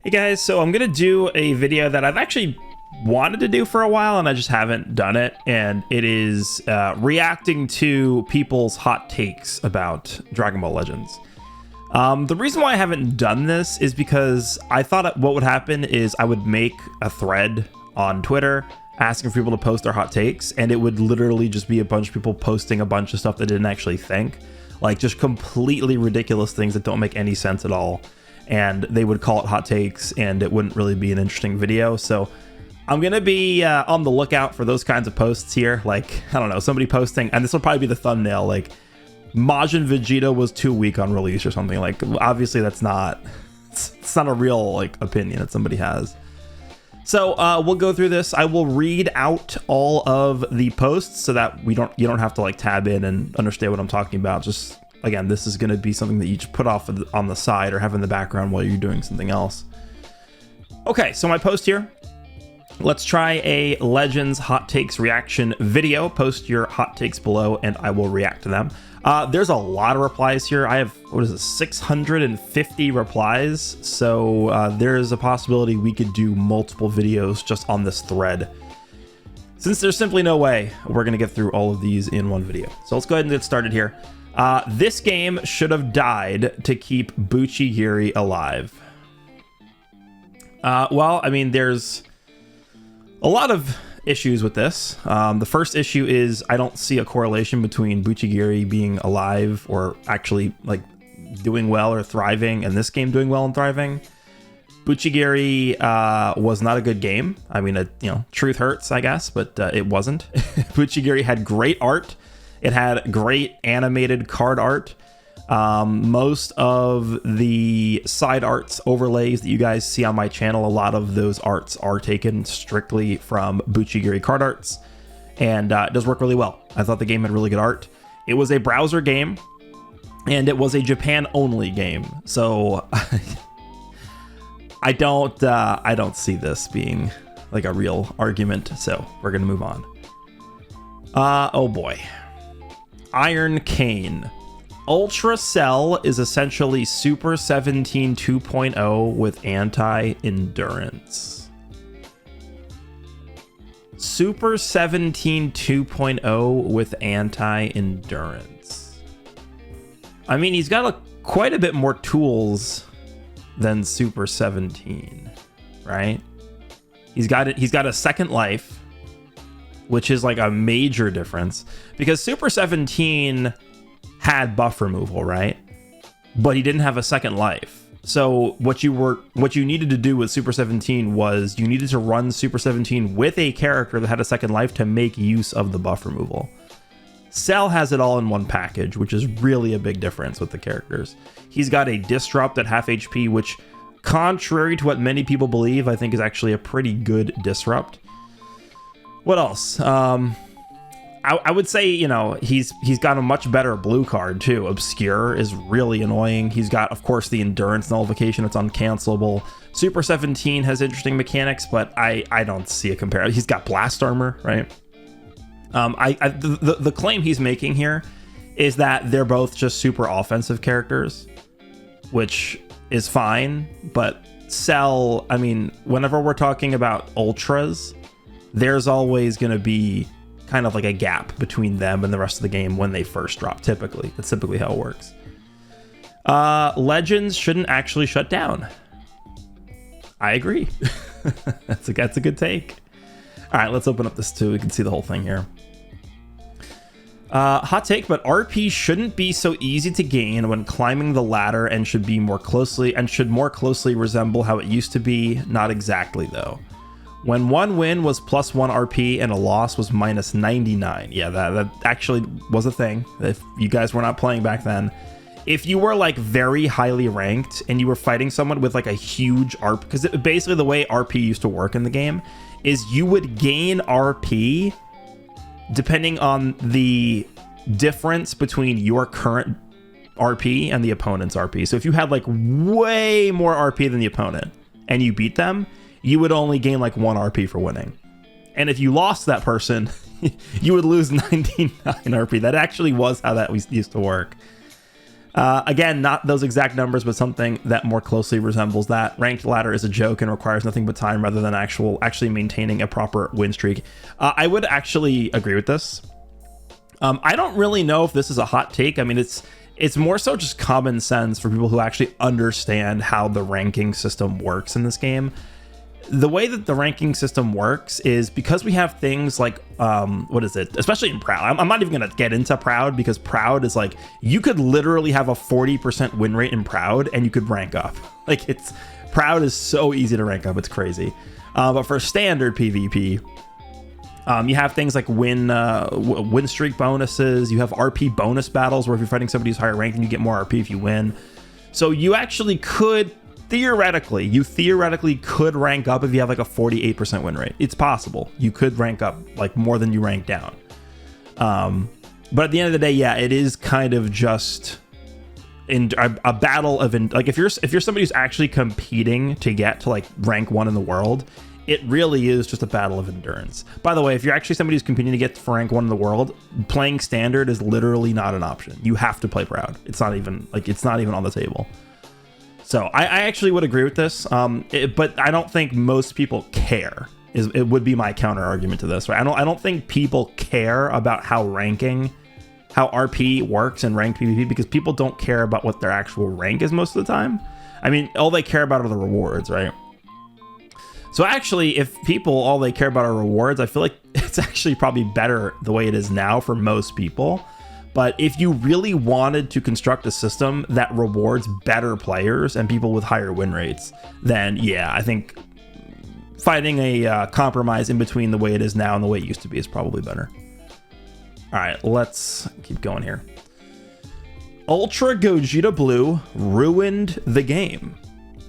Hey guys, so I'm gonna do a video that I've actually wanted to do for a while and I just haven't done it, and it is reacting to people's hot takes about Dragon Ball Legends. The reason why I haven't done this is because I thought what would happen is I would make a thread on Twitter asking for people to post their hot takes, and it would literally just be a bunch of people posting a bunch of stuff they didn't actually think, like just completely ridiculous things that don't make any sense at all. And they would call it hot takes and it wouldn't really be an interesting video. So I'm gonna be on the lookout for those kinds of posts here. Like, I don't know, somebody posting, and this will probably be the thumbnail, like Majin Vegeta was too weak on release or something. Like, obviously that's not, it's not a real like opinion that somebody has. So we'll go through this. I will read out all of the posts so that you don't have to like tab in and understand what I'm talking about. Just again, this is going to be something that you just put off on the side or have in the background while you're doing something else. Okay, so my post here. Let's try a Legends hot takes reaction video. Post your hot takes below and I will react to them. There's a lot of replies here. I have, 650 replies. So there's a possibility we could do multiple videos just on this thread, since there's simply no way we're going to get through all of these in one video. So let's go ahead and get started here. This game should have died to keep Buchigiri alive. Well, I mean, there's a lot of issues with this. The first issue is I don't see a correlation between Buchigiri being alive or actually like doing well or thriving and this game doing well and thriving. Buchigiri was not a good game. I mean, truth hurts, I guess, but it wasn't. Buchigiri had great art. It had great animated card art. Most of the side arts overlays that you guys see on my channel, a lot of those arts are taken strictly from Buchigiri card arts, and it does work really well. I thought the game had really good art. It was a browser game, and it was a Japan-only game, so I don't see this being like a real argument. So we're gonna move on. Oh boy. Iron Cane. Ultra Cell is essentially Super 17 2.0 with anti-endurance. Super 17 2.0 with anti-endurance. I mean, he's got quite a bit more tools than Super 17, right? He's got a second life, which is like a major difference, because Super 17 had buff removal, right? But he didn't have a second life. So what you needed to do with Super 17 was you needed to run Super 17 with a character that had a second life to make use of the buff removal. Cell has it all in one package, which is really a big difference with the characters. He's got a disrupt at half HP, which, contrary to what many people believe, I think is actually a pretty good disrupt. What else? I would say, he's got a much better blue card too. Obscure is really annoying. He's got, of course, the endurance nullification. It's uncancelable. Super 17 has interesting mechanics, but I don't see a comparison. He's got blast armor, right? The claim he's making here is that they're both just super offensive characters, which is fine. But Cell, I mean, whenever we're talking about ultras, there's always going to be kind of like a gap between them and the rest of the game when they first drop. Typically, that's typically how it works. Legends shouldn't actually shut down. I agree. That's a good take. All right, let's open up this too. We can see the whole thing here. Hot take, but RP shouldn't be so easy to gain when climbing the ladder and should more closely resemble how it used to be. Not exactly though. When one win was +1 RP and a loss was -99. Yeah, that actually was a thing. If you guys were not playing back then, if you were like very highly ranked and you were fighting someone with like a huge RP, because basically the way RP used to work in the game is you would gain RP depending on the difference between your current RP and the opponent's RP. So if you had like way more RP than the opponent and you beat them, you would only gain like 1 RP for winning. And if you lost that person, you would lose 99 RP. That actually was how that used to work. Again, not those exact numbers, but something that more closely resembles that. Ranked ladder is a joke and requires nothing but time rather than actually maintaining a proper win streak. I would actually agree with this. I don't really know if this is a hot take. I mean, it's more so just common sense for people who actually understand how the ranking system works in this game. The way that the ranking system works is because we have things like, what is it? Especially in Proud. I'm not even going to get into Proud because Proud is like, you could literally have a 40% win rate in Proud and you could rank up. Like Proud is so easy to rank up. It's crazy. But for standard PvP, you have things like win streak bonuses. You have RP bonus battles where if you're fighting somebody who's higher ranked, you get more RP if you win. So you actually could theoretically could rank up if you have like a 48% win rate. It's possible. You could rank up like more than you rank down. But at the end of the day, yeah, it is kind of just in a battle of like if you're somebody who's actually competing to get to like rank 1 in the world, it really is just a battle of endurance. By the way, if you're actually somebody who's competing to get to rank 1 in the world, playing standard is literally not an option. You have to play Proud. It's not even on the table. So I actually would agree with this, but I don't think most people care. It would be my counter argument to this, right? I don't think people care about how RP works in ranked PvP because people don't care about what their actual rank is most of the time. I mean, all they care about are the rewards, right? So actually, if all they care about are rewards, I feel like it's actually probably better the way it is now for most people. But if you really wanted to construct a system that rewards better players and people with higher win rates, then yeah, I think finding a compromise in between the way it is now and the way it used to be is probably better. All right, let's keep going here. Ultra Gogeta Blue ruined the game.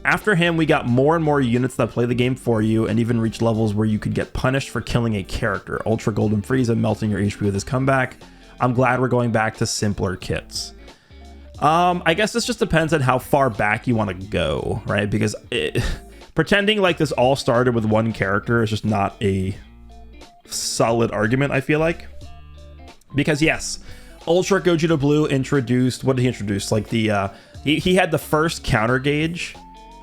After him, we got more and more units that play the game for you and even reach levels where you could get punished for killing a character. Ultra Golden Frieza melting your HP with his comeback. I'm glad we're going back to simpler kits. I guess this just depends on how far back you want to go, right? Because pretending like this all started with one character is just not a solid argument, I feel like. Because yes, Ultra Gogeta Blue introduced, what did he introduce? Like the, he had the first counter gauge,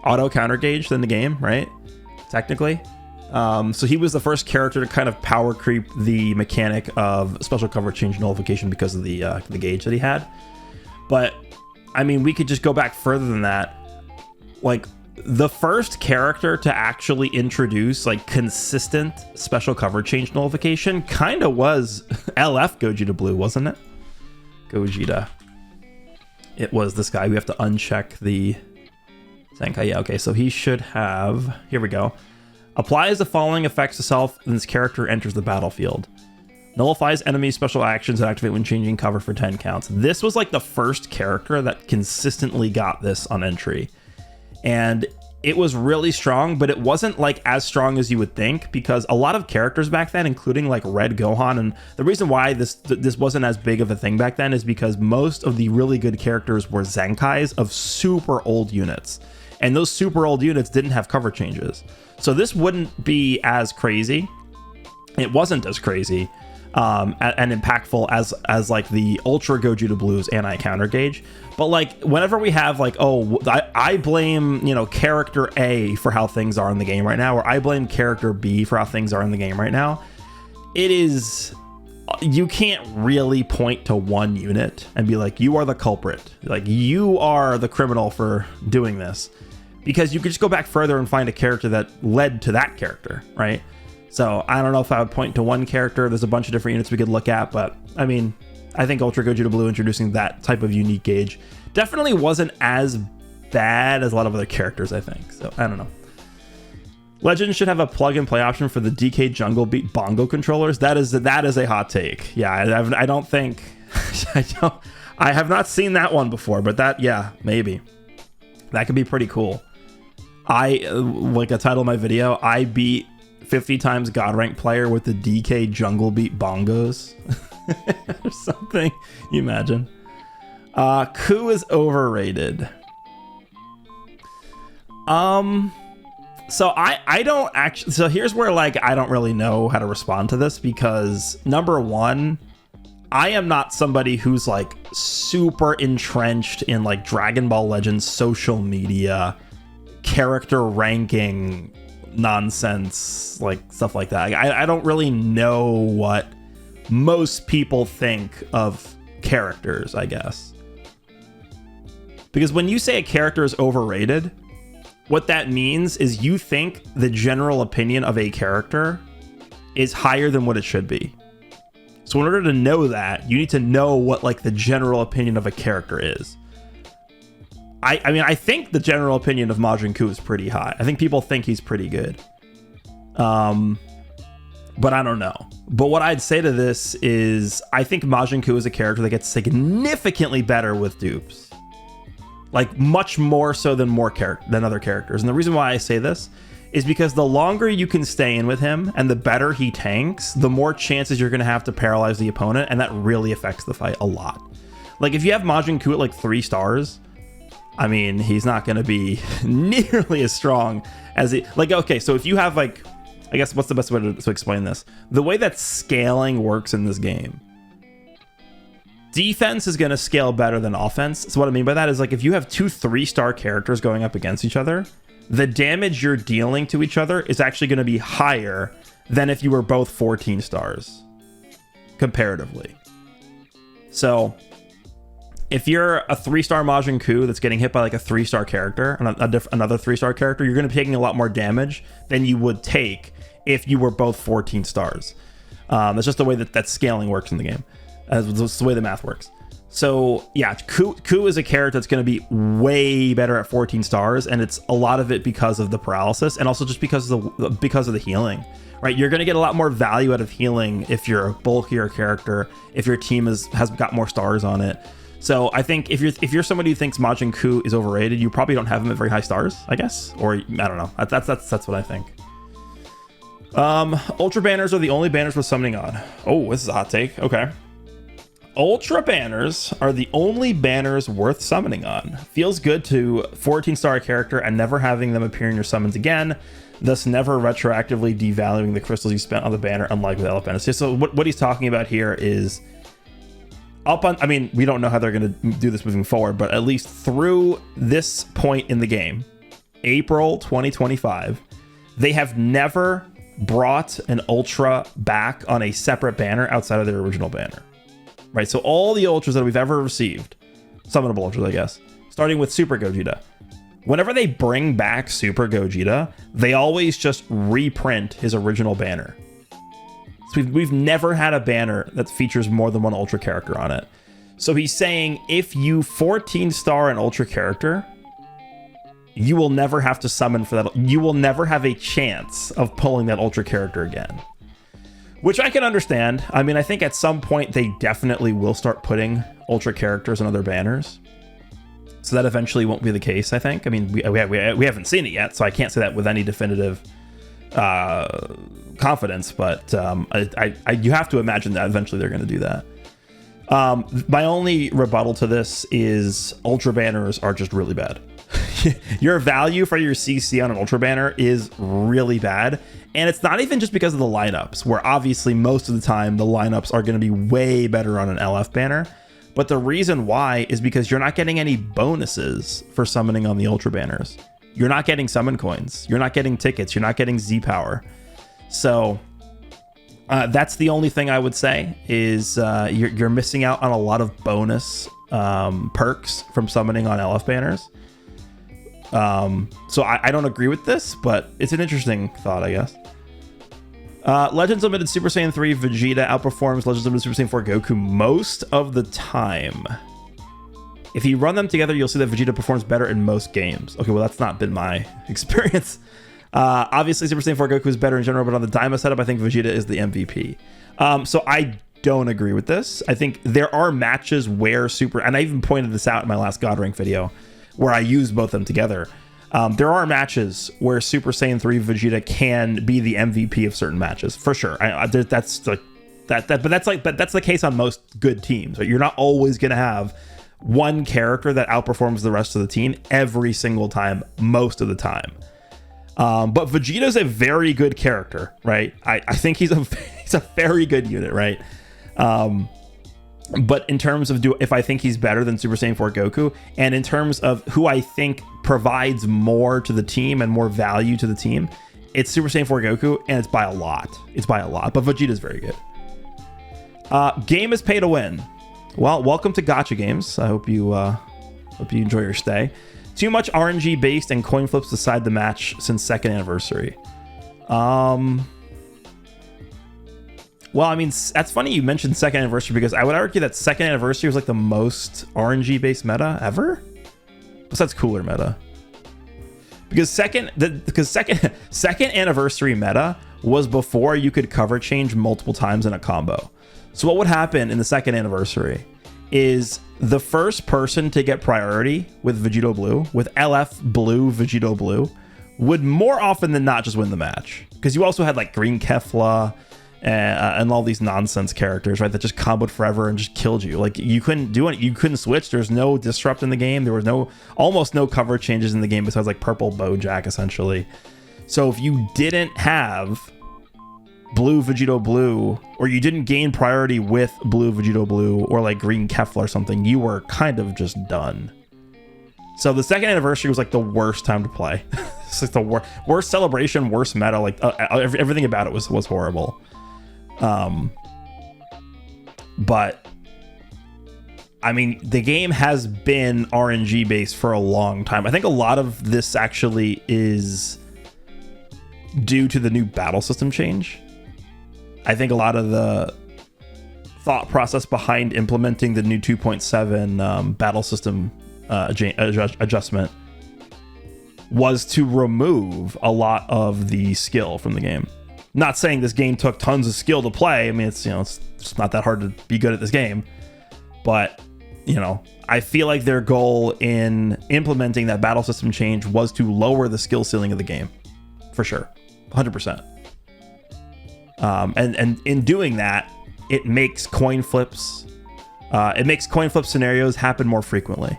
auto counter gauge in the game, right? Technically. So he was the first character to kind of power creep the mechanic of special cover change nullification because of the gauge that he had. But I mean, we could just go back further than that. Like the first character to actually introduce like consistent special cover change nullification kind of was LF Gogeta Blue, wasn't it? Gogeta. It was this guy. We have to uncheck the Zenkai. Yeah, okay, so he should have, here we go. Applies the following effects to self, and this character enters the battlefield. Nullifies enemy special actions that activate when changing cover for 10 counts. This was like the first character that consistently got this on entry. And it was really strong, but it wasn't like as strong as you would think because a lot of characters back then, including like Red Gohan, and the reason why this wasn't as big of a thing back then is because most of the really good characters were Zenkais of super old units. And those super old units didn't have cover changes. So this wouldn't be as crazy. It wasn't as crazy and impactful as like the Ultra Gogeta Blues anti-counter gauge. But like whenever we have like, oh, I blame, you know, character A for how things are in the game right now, or I blame character B for how things are in the game right now, it is, you can't really point to one unit and be like, you are the culprit. Like you are the criminal for doing this. Because you could just go back further and find a character that led to that character, right? So I don't know if I would point to one character. There's a bunch of different units we could look at, but I mean, I think Ultra Gogeta Blue introducing that type of unique gauge definitely wasn't as bad as a lot of other characters, I think. So I don't know. Legends should have a plug and play option for the DK Jungle Beat bongo controllers. That is a hot take. Yeah, I don't think I have not seen that one before, but that, yeah, maybe that could be pretty cool. Like a title of my video, I beat 50 times God rank player with the DK Jungle Beat bongos or something. You imagine? Ku is overrated. So I don't actually, so here's where like I don't really know how to respond to this because number one, I am not somebody who's like super entrenched in like Dragon Ball Legends social media, character ranking nonsense, like stuff like that. I don't really know what most people think of characters, I guess. Because when you say a character is overrated, what that means is you think the general opinion of a character is higher than what it should be. So in order to know that, you need to know what like the general opinion of a character is. I mean, I think the general opinion of Majin Ku is pretty high. I think people think he's pretty good. But I don't know. But what I'd say to this is I think Majin Ku is a character that gets significantly better with dupes. Like much more so than other characters. And the reason why I say this is because the longer you can stay in with him and the better he tanks, the more chances you're going to have to paralyze the opponent, and that really affects the fight a lot. Like if you have Majin Ku at like 3 stars, I mean, he's not going to be nearly as strong as he... Like, okay, so if you have like... I guess what's the best way to explain this? The way that scaling works in this game, defense is going to scale better than offense. So what I mean by that is like if you have 2 3-star characters going up against each other, the damage you're dealing to each other is actually going to be higher than if you were both 14 stars comparatively. So if you're a 3-star Majin Ku that's getting hit by like a 3-star character and another 3-star character, you're going to be taking a lot more damage than you would take if you were both 14 stars. That's just the way that scaling works in the game. That's the way the math works. So yeah, Ku is a character that's going to be way better at 14 stars, and it's a lot of it because of the paralysis, and also just because of the healing. Right, you're going to get a lot more value out of healing if you're a bulkier character, if your team has got more stars on it. So I think if you're somebody who thinks Majin Ku is overrated, you probably don't have him at very high stars, I guess, or I don't know. That's what I think. Ultra banners are the only banners with summoning on. Oh, this is a hot take. Okay. Ultra banners are the only banners worth summoning on. Feels good to 14-star character and never having them appear in your summons again, thus never retroactively devaluing the crystals you spent on the banner, unlike with LF banners. So what he's talking about here is I mean, we don't know how they're going to do this moving forward, but at least through this point in the game, April 2025, they have never brought an Ultra back on a separate banner outside of their original banner. Right, so all the Ultras that we've ever received, summonable Ultras, I guess, starting with Super Gogeta, whenever they bring back Super Gogeta, they always just reprint his original banner. So we've never had a banner that features more than one Ultra character on it. So he's saying if you 14-star an Ultra character, you will never have to summon for that. You will never have a chance of pulling that Ultra character again. Which I can understand. I mean, I think at some point they definitely will start putting Ultra characters in other banners. So that eventually won't be the case, I think. I mean, we haven't seen it yet, so I can't say that with any definitive confidence. But you have to imagine that eventually they're going to do that. My only rebuttal to this is Ultra banners are just really bad. Your value for your CC on an Ultra banner is really bad. And it's not even just because of the lineups, where obviously most of the time the lineups are going to be way better on an LF banner. But the reason why is because you're not getting any bonuses for summoning on the Ultra banners. You're not getting summon coins. You're not getting tickets. You're not getting Z power. So that's the only thing I would say is you're missing out on a lot of bonus perks from summoning on LF banners. So I don't agree with this, but it's an interesting thought, I guess. Legends Limited Super Saiyan 3 Vegeta outperforms Legends Limited Super Saiyan 4 Goku most of the time. If you run them together, you'll see that Vegeta performs better in most games. Okay, well, that's not been my experience. Obviously, Super Saiyan 4 Goku is better in general, but on the Daima setup, I think Vegeta is the MVP. So I don't agree with this. I think there are matches where and I even pointed this out in my last God Rank video, where I used both of them together. There are matches where Super Saiyan 3 Vegeta can be the MVP of certain matches, for sure. That's the case on most good teams. Right? You're not always going to have one character that outperforms the rest of the team every single time, most of the time. But Vegeta's a very good character, right? I think he's a very good unit, right? But in terms of if I think he's better than Super Saiyan 4 Goku, and in terms of who I think provides more to the team and more value to the team, it's Super Saiyan 4 Goku, and it's by a lot. It's by a lot, but Vegeta's very good. Game is pay to win. Well, welcome to Gacha Games. I hope you enjoy your stay. Too much RNG based and coin flips decide the match since second anniversary. Well, I mean, that's funny you mentioned second anniversary, because I would argue that second anniversary was like the most RNG based meta ever. Besides cooler meta. Because second anniversary meta was before you could cover change multiple times in a combo. So what would happen in the second anniversary is the first person to get priority with Vegito Blue, with LF Blue Vegito Blue, would more often than not just win the match. Because you also had like Green Kefla and all these nonsense characters, right, that just comboed forever and just killed you. Like, you couldn't do it. You couldn't switch. There's no disrupt in the game. There was almost no cover changes in the game besides like purple Bojack, essentially. So if you didn't have Blue Vegito Blue, or you didn't gain priority with Blue Vegito Blue or like Green Kefla or something, you were kind of just done. So the second anniversary was like the worst time to play. It's like the worst celebration, worst meta. Like everything about it was horrible. But I mean, the game has been RNG based for a long time. I think a lot of this actually is due to the new battle system change. I think a lot of the thought process behind implementing the new 2.7 battle system adjustment was to remove a lot of the skill from the game. Not saying this game took tons of skill to play. I mean, it's not that hard to be good at this game. But, I feel like their goal in implementing that battle system change was to lower the skill ceiling of the game. For sure. 100%. And in doing that, it makes coin flips. It makes coin flip scenarios happen more frequently,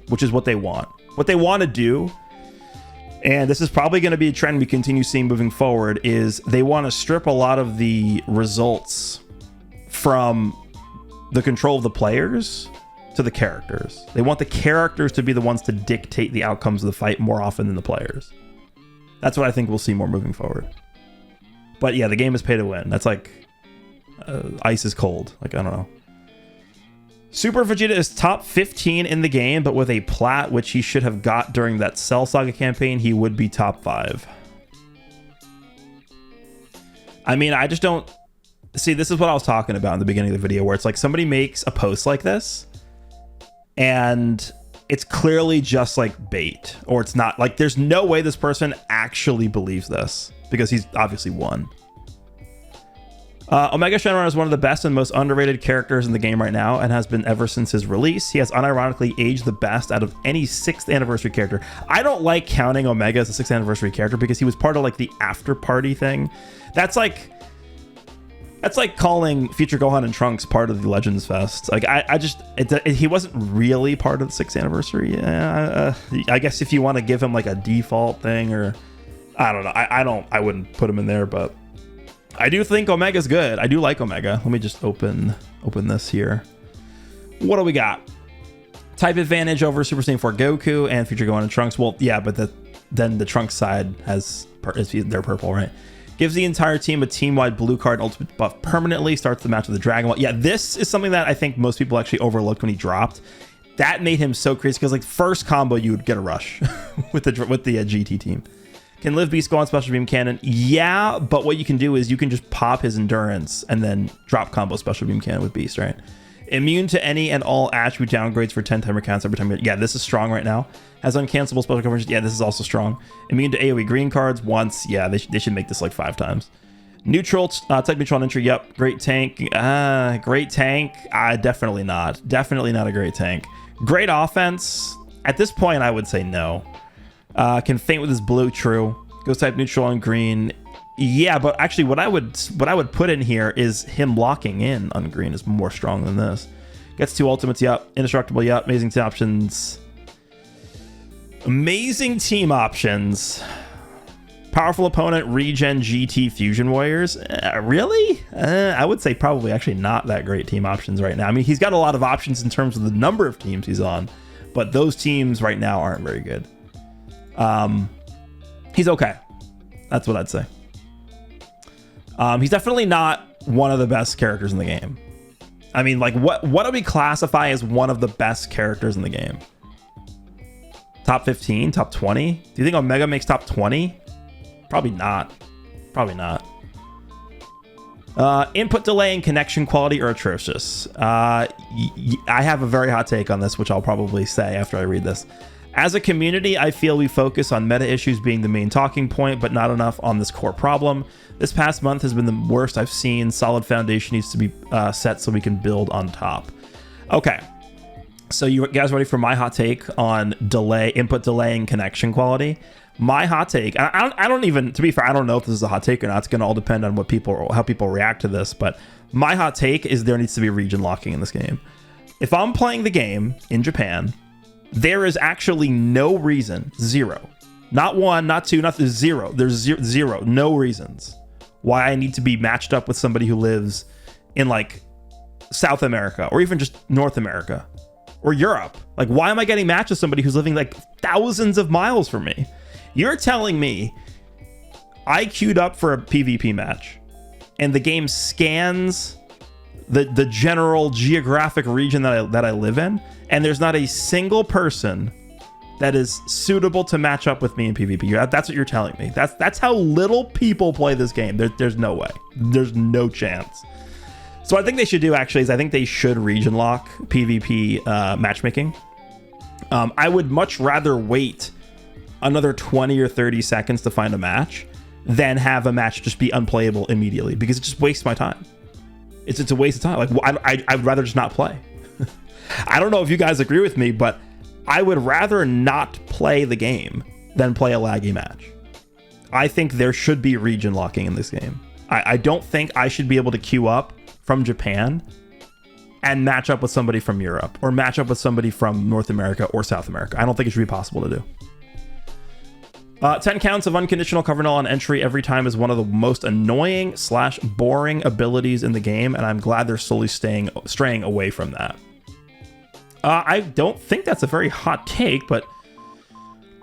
which is what they want. What they want to do, and this is probably going to be a trend we continue seeing moving forward, is they want to strip a lot of the results from the control of the players to the characters. They want the characters to be the ones to dictate the outcomes of the fight more often than the players. That's what I think we'll see more moving forward. But yeah, the game is pay to win. That's like ice is cold. Like, I don't know. Super Vegeta is top 15 in the game, but with a plat, which he should have got during that Cell Saga campaign, he would be top 5. I mean, I just don't... See, this is what I was talking about in the beginning of the video, where it's like somebody makes a post like this, and it's clearly just like bait, or it's not. Like, there's no way this person actually believes this, because he's obviously won. Omega Shenron is one of the best and most underrated characters in the game right now, and has been ever since his release. He has unironically aged the best out of any 6th anniversary character. I don't like counting Omega as a 6th anniversary character, because he was part of like the after party thing. That's like calling Future Gohan and Trunks part of the Legends Fest. Like, he wasn't really part of the 6th anniversary. I guess if you want to give him like a default thing, or I don't know. I wouldn't put him in there, but I do think Omega's good. I do like Omega. Let me just open this here. What do we got? Type advantage over Super Saiyan 4 Goku and Future Gohan and Trunks. Well, yeah, but then the Trunks side they're purple, right? Gives the entire team a team-wide blue card ultimate buff permanently. Starts the match with the Dragon Ball. Yeah, this is something that I think most people actually overlooked when he dropped. That made him so crazy, because like first combo you would get a rush with the GT team. Can Live Beast go on Special Beam Cannon? Yeah, but what you can do is you can just pop his endurance and then drop combo Special Beam Cannon with Beast, right? Immune to any and all attribute downgrades for 10 timer counts every time. Yeah, this is strong right now. Has uncancelable special coverage. Yeah, this is also strong. Immune to AoE green cards once. Yeah, they should make this like 5 times. Neutral, type neutral entry. Yep, great tank. Great tank. Definitely not. Definitely not a great tank. Great offense. At this point, I would say no. Can feint with his blue. True. Goes type neutral on green. Yeah, but actually, what I would put in here is him locking in on green is more strong than this. Gets 2 ultimates. Yep. Indestructible. Yep. Amazing team options. Amazing team options. Powerful opponent, regen GT Fusion Warriors. Really? I would say probably actually not that great team options right now. I mean, he's got a lot of options in terms of the number of teams he's on, but those teams right now aren't very good. He's okay. That's what I'd say. He's definitely not one of the best characters in the game. I mean, like, what do we classify as one of the best characters in the game? Top 15, top 20? Do you think Omega makes top 20? Probably not. Probably not. Input delay and connection quality are atrocious. I have a very hot take on this, which I'll probably say after I read this. As a community, I feel we focus on meta issues being the main talking point, but not enough on this core problem. This past month has been the worst I've seen. Solid foundation needs to be set so we can build on top. Okay. So you guys ready for my hot take on input delay and connection quality? My hot take, I don't even, to be fair, I don't know if this is a hot take or not. It's going to all depend on how people react to this. But my hot take is there needs to be region locking in this game. If I'm playing the game in Japan, there is actually no reason, zero, not one, not two, not zero. There's zero, no reasons why I need to be matched up with somebody who lives in like South America or even just North America or Europe. Like, why am I getting matched with somebody who's living like thousands of miles from me? You're telling me I queued up for a PvP match and the game scans the general geographic region that I live in, and there's not a single person that is suitable to match up with me in PvP. That's what you're telling me. That's how little people play this game. There's no way. There's no chance. So what I think they should do actually is I think they should region lock PvP matchmaking. I would much rather wait another 20 or 30 seconds to find a match than have a match just be unplayable immediately, because it just wastes my time. It's a waste of time. Like, I'd rather just not play. I don't know if you guys agree with me, but I would rather not play the game than play a laggy match. I think there should be region locking in this game. I don't think I should be able to queue up from Japan and match up with somebody from Europe or match up with somebody from North America or South America. I don't think it should be possible to do. 10 counts of unconditional cover null on entry every time is one of the most annoying / boring abilities in the game, and I'm glad they're slowly straying away from that. I don't think that's a very hot take, but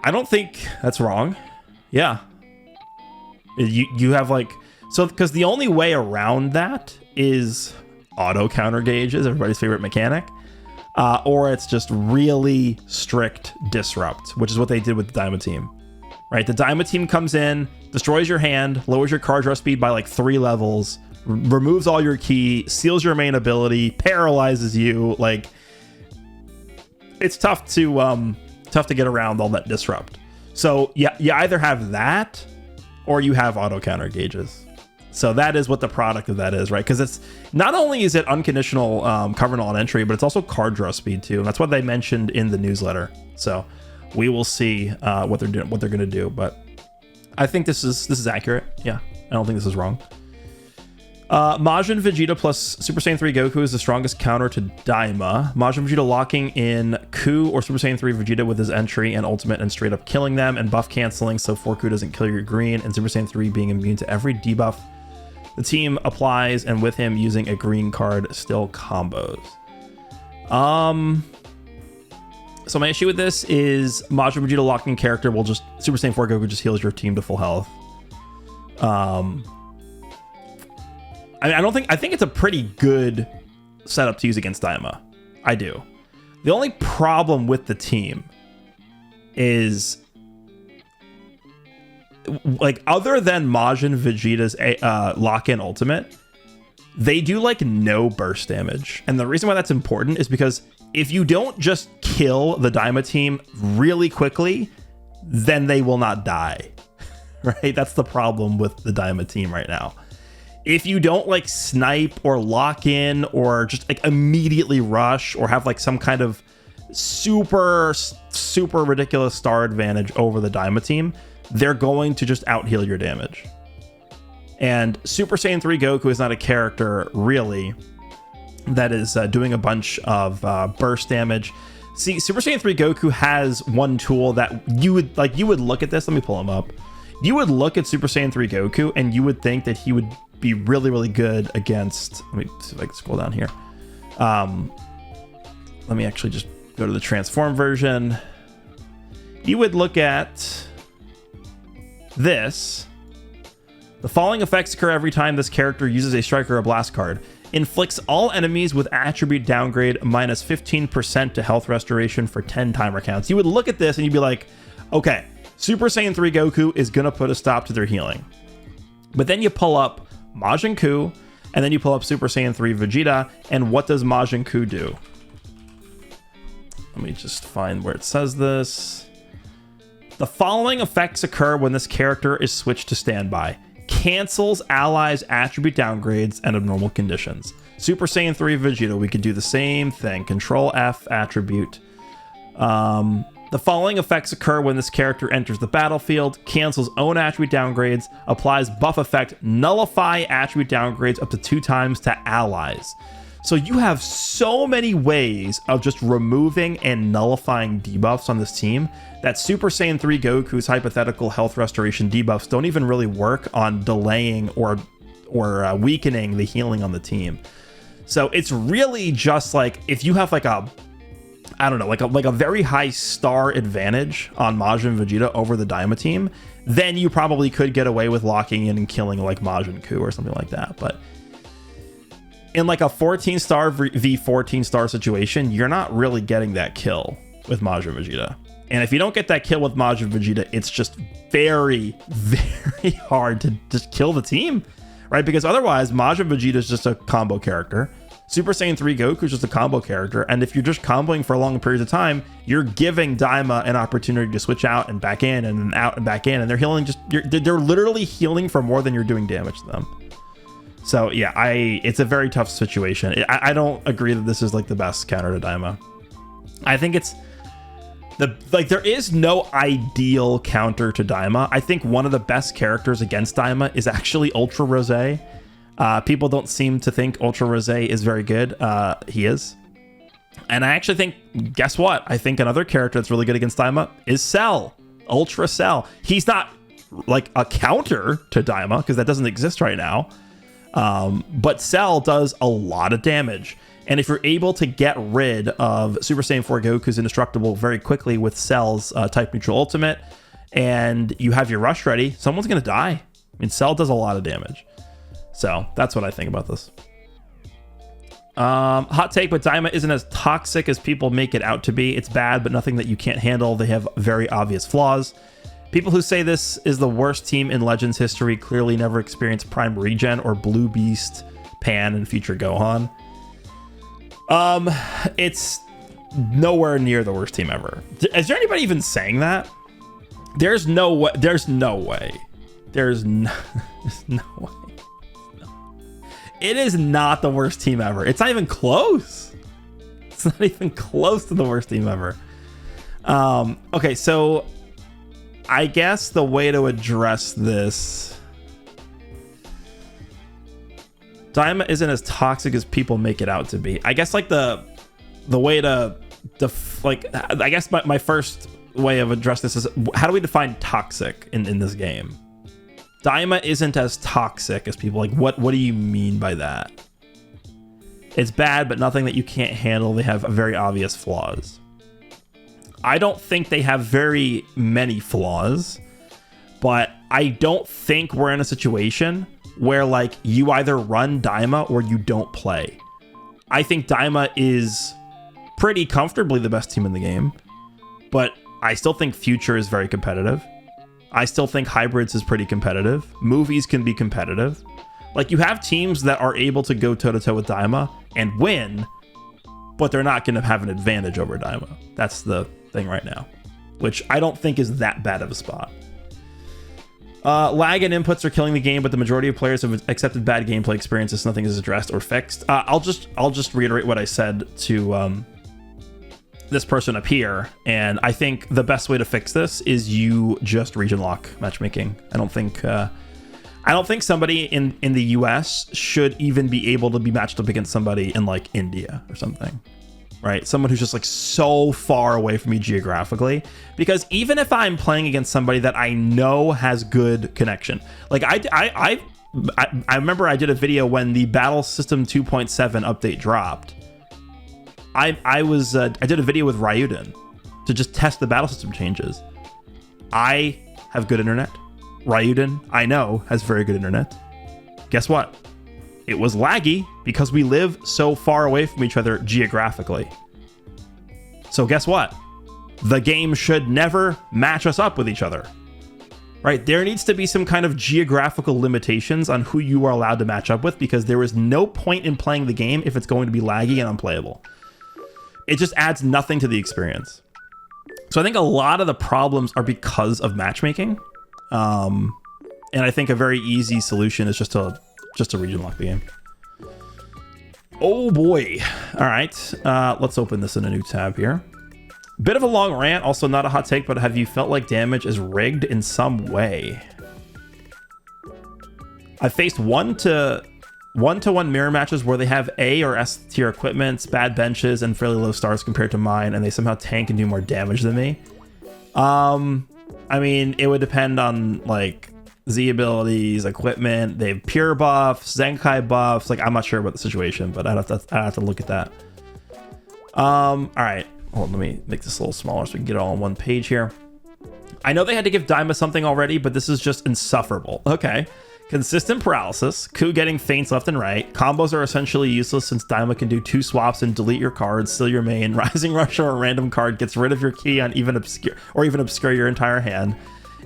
I don't think that's wrong. Yeah. You have like, so because the only way around that is auto counter gauges, everybody's favorite mechanic, or it's just really strict disrupt, which is what they did with the Daima team. Right, the Daima team comes in, destroys your hand, lowers your card draw speed by like 3 levels, removes all your key, seals your main ability, paralyzes you. Like, it's tough to get around all that disrupt. So yeah, you either have that or you have auto counter gauges. So that is what the product of that is, right? Because it's not only is it unconditional cover null on entry, but it's also card draw speed too. And that's what they mentioned in the newsletter. So we will see what they're doing, what they're going to do, but I think this is accurate. Yeah, I don't think this is wrong. Majin Vegeta plus Super Saiyan 3 Goku is the strongest counter to Daima. Majin Vegeta locking in Ku or Super Saiyan 3 Vegeta with his entry and ultimate and straight up killing them, and buff canceling so 4Ku doesn't kill your green, and Super Saiyan 3 being immune to every debuff the team applies, and with him using a green card still combos. So my issue with this is Majin Vegeta locking character will just Super Saiyan 4 Goku just heals your team to full health. I think it's a pretty good setup to use against Daima. I do. The only problem with the team is, like, other than Majin Vegeta's lock-in ultimate, they do like no burst damage. And the reason why that's important is because if you don't just kill the Daima team really quickly, then they will not die. Right? That's the problem with the Daima team right now. If you don't like snipe or lock in or just like immediately rush or have like some kind of super ridiculous star advantage over the Daima team, they're going to just out heal your damage. And Super Saiyan 3 Goku is not a character really that is doing a bunch of burst damage. See, Super Saiyan 3 Goku has one tool that you would look at this. Let me pull him up. You would look at Super Saiyan 3 Goku and you would think that he would be really, really good against, let me see if I can scroll down here. Let me actually just go to the transform version. You would look at this. The following effects occur every time this character uses a strike or a blast card. Inflicts all enemies with attribute downgrade minus 15% to health restoration for 10 timer counts. You would look at this and you'd be like, okay, Super Saiyan 3 Goku is going to put a stop to their healing. But then you pull up Majin Ku, and then you pull up Super Saiyan 3 Vegeta, and what does Majin Ku do? Let me just find where it says this. The following effects occur when this character is switched to standby. Cancels allies' attribute downgrades and abnormal conditions. Super Saiyan 3 Vegeta, we could do the same thing. Control F attribute. The following effects occur when this character enters the battlefield, cancels own attribute downgrades, applies buff effect, nullify attribute downgrades up to 2 times to allies. So you have so many ways of just removing and nullifying debuffs on this team that Super Saiyan 3 Goku's hypothetical health restoration debuffs don't even really work on delaying or weakening the healing on the team. So it's really just like if you have like a, I don't know, like a very high star advantage on Majin Vegeta over the Daima team, then you probably could get away with locking in and killing like Majin Ku or something like that. But in like a 14 star v 14 star situation, you're not really getting that kill with Majin Vegeta. And if you don't get that kill with Majin Vegeta, it's just very, very hard to just kill the team, right? Because otherwise, Majin Vegeta is just a combo character. Super Saiyan 3 Goku is just a combo character. And if you're just comboing for long periods of time, you're giving Daima an opportunity to switch out and back in and then out and back in. And they're healing they're literally healing for more than you're doing damage to them. So yeah, it's a very tough situation. I don't agree that this is like the best counter to Daima. I think it's there is no ideal counter to Daima. I think one of the best characters against Daima is actually Ultra Rosé. People don't seem to think Ultra Rosé is very good. He is. And I actually think, guess what? I think another character that's really good against Daima is Cell. Ultra Cell. He's not like a counter to Daima because that doesn't exist right now. But Cell does a lot of damage. And if you're able to get rid of Super Saiyan 4 Goku's indestructible very quickly with Cell's type neutral ultimate, and you have your rush ready, someone's going to die. I mean, Cell does a lot of damage. So that's what I think about this. Hot take, but Daima isn't as toxic as people make it out to be. It's bad, but nothing that you can't handle. They have very obvious flaws. People who say this is the worst team in Legends history clearly never experienced Prime Regen or Blue Beast, Pan, and Future Gohan. It's nowhere near the worst team ever. Is there anybody even saying that? There's no way. There's no way. There's no way. It is not the worst team ever. It's not even close. It's not even close to the worst team ever. Okay, so I guess the way to address this, Daima isn't as toxic as people make it out to be. I guess like the way to I guess my first way of addressing this is, how do we define toxic in this game? Daima isn't as toxic as people like. What do you mean by that? It's bad, but nothing that you can't handle. They have very obvious flaws. I don't think they have very many flaws, but I don't think we're in a situation where like you either run Daima or you don't play. I think Daima is pretty comfortably the best team in the game, but I still think Future is very competitive. I still think Hybrids is pretty competitive. Movies can be competitive. Like, you have teams that are able to go toe-to-toe with Daima and win, but they're not going to have an advantage over Daima. That's the thing right now, which I don't think is that bad of a spot. Lag and inputs are killing the game, but the majority of players have accepted bad gameplay experiences. Nothing is addressed or fixed. I'll just reiterate what I said to this person up here, and I think the best way to fix this is you just region lock matchmaking. I don't think somebody in the US should even be able to be matched up against somebody in like India or something. right? Someone who's just like so far away from me geographically, because even if I'm playing against somebody that I know has good connection, like I remember I did a video when the Battle System 2.7 update dropped. I did a video with Ryuden to just test the battle system changes. I have good internet. Ryuden, I know, has very good internet. Guess what? It was laggy because we live so far away from each other geographically. So guess what? The game should never match us up with each other. Right? There needs to be some kind of geographical limitations on who you are allowed to match up with, because there is no point in playing the game if it's going to be laggy and unplayable. It just adds nothing to the experience. So I think a lot of the problems are because of matchmaking. And I think a very easy solution is just to region lock the game. Oh boy. All right. Let's open this in a new tab here. Bit of a long rant, also not a hot take, but have you felt like damage is rigged in some way? I faced one-to-one mirror matches where they have A or S tier equipments, bad benches, and fairly low stars compared to mine, and they somehow tank and do more damage than me. I mean, it would depend on like Z abilities, equipment. They have pure buffs, Zenkai buffs. Like, I'm not sure about the situation, but I'd have to look at that. All right. Hold on, let me make this a little smaller so we can get it all on one page here. I know they had to give Daima something already, but this is just insufferable. Okay. Consistent paralysis, Ku getting feints left and right. Combos are essentially useless since Daima can do 2 swaps and delete your cards, steal your main. Rising Rush or a random card gets rid of your key on even obscure your entire hand.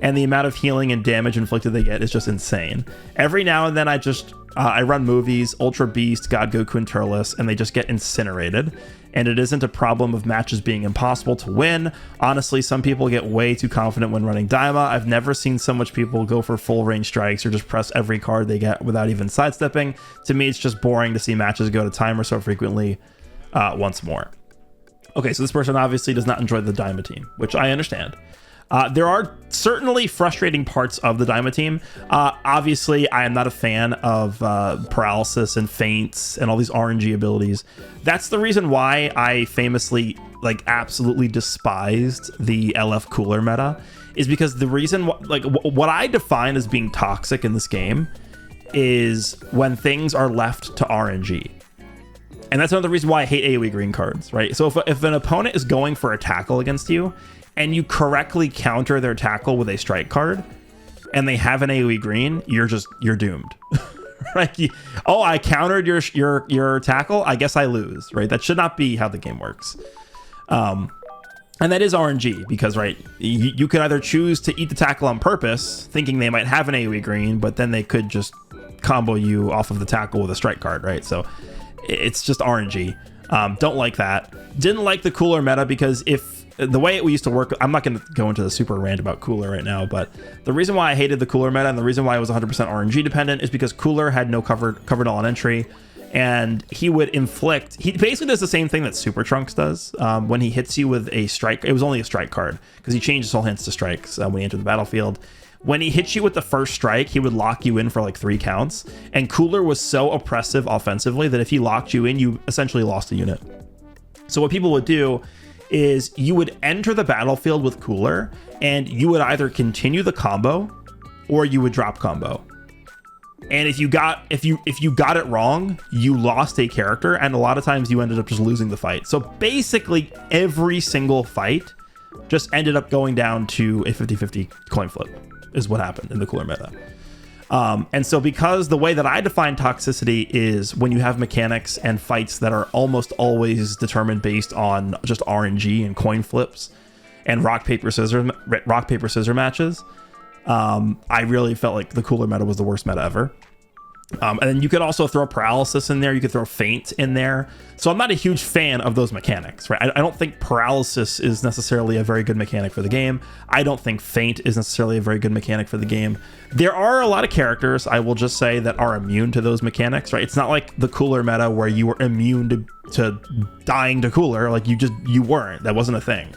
And the amount of healing and damage inflicted they get is just insane. Every now and then I run movies, Ultra Beast, God Goku, and Turles, and they just get incinerated. And it isn't a problem of matches being impossible to win. Honestly, some people get way too confident when running Daima. I've never seen so much people go for full range strikes or just press every card they get without even sidestepping. To me, it's just boring to see matches go to timer so frequently once more. Okay, so this person obviously does not enjoy the Daima team, which I understand. There are certainly frustrating parts of the Daima team. Obviously, I am not a fan of paralysis and feints and all these RNG abilities. That's the reason why I famously, like, absolutely despised the LF cooler meta, is because the reason, what I define as being toxic in this game is when things are left to RNG. And that's another reason why I hate AoE green cards, right? So if an opponent is going for a tackle against you, and you correctly counter their tackle with a strike card, and they have an AoE green, you're doomed. Right? I countered your tackle, I guess I lose, right? That should not be how the game works. And that is RNG, because, right, you could either choose to eat the tackle on purpose, thinking they might have an AoE green, but then they could just combo you off of the tackle with a strike card, right? So it's just RNG. Don't like that. Didn't like the cooler meta, because the way it used to work, I'm not going to go into the super rant about Cooler right now, but the reason why I hated the Cooler meta and the reason why it was 100% RNG dependent is because Cooler had no covered all on entry, and he basically does the same thing that Super Trunks does. When he hits you with a strike, it was only a strike card, because he changed his whole hands to strikes when he entered the battlefield. When he hits you with the first strike, he would lock you in for like 3 counts, and Cooler was so oppressive offensively that if he locked you in, you essentially lost a unit. So what people would do is you would enter the battlefield with Cooler, and you would either continue the combo or you would drop combo. And if you got it wrong, you lost a character, and a lot of times you ended up just losing the fight. So basically every single fight just ended up going down to a 50-50 coin flip is what happened in the Cooler meta. And so because the way that I define toxicity is when you have mechanics and fights that are almost always determined based on just RNG and coin flips and rock, paper, scissors matches, I really felt like the Cooler meta was the worst meta ever. And then you could also throw paralysis in there. You could throw feint in there. So I'm not a huge fan of those mechanics, right? I don't think paralysis is necessarily a very good mechanic for the game. I don't think feint is necessarily a very good mechanic for the game. There are a lot of characters, I will just say, that are immune to those mechanics, right? It's not like the Cooler meta where you were immune to dying to Cooler. Like you weren't. That wasn't a thing.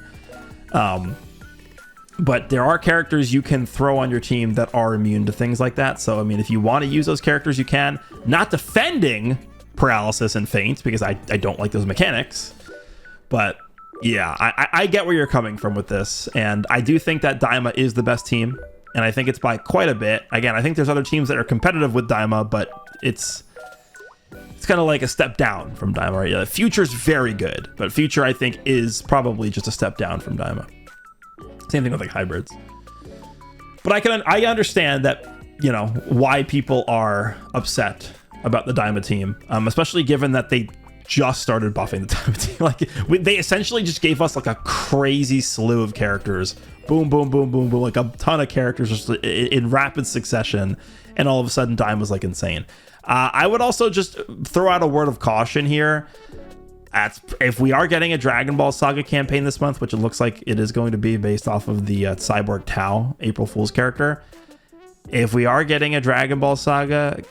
But there are characters you can throw on your team that are immune to things like that. So, I mean, if you want to use those characters, you can. Not defending paralysis and feint, because I don't like those mechanics. But yeah, I get where you're coming from with this, and I do think that Daima is the best team, and I think it's by quite a bit. Again, I think there's other teams that are competitive with Daima, but it's kind of like a step down from Daima, right? Yeah, Future's very good, but Future, I think, is probably just a step down from Daima. Same thing with like hybrids. But I understand that, you know, why people are upset about the Daima team, especially given that they just started buffing the Daima team. Like they essentially just gave us like a crazy slew of characters. Boom, boom, boom, boom, boom, like a ton of characters just in rapid succession, and all of a sudden Daima was like insane. I would also just throw out a word of caution here. If we are getting a Dragon Ball Saga campaign this month, which it looks like it is going to be based off of the Cyborg Tao April Fool's character, if we are getting a Dragon Ball Saga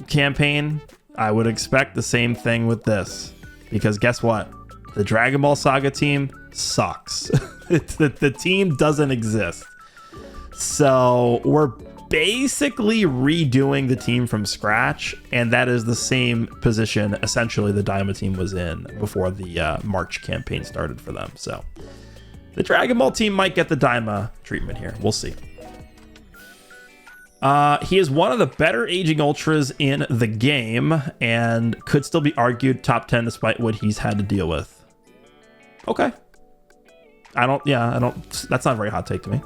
campaign, I would expect the same thing with this, because guess what? The Dragon Ball Saga team sucks. The team doesn't exist. So we're basically redoing the team from scratch, and that is the same position essentially the Daima team was in before the March campaign started for them. So the Dragon Ball team might get the Daima treatment here. We'll see. He is one of the better aging ultras in the game and could still be argued top 10 despite what he's had to deal with. Okay. That's not a very hot take to me.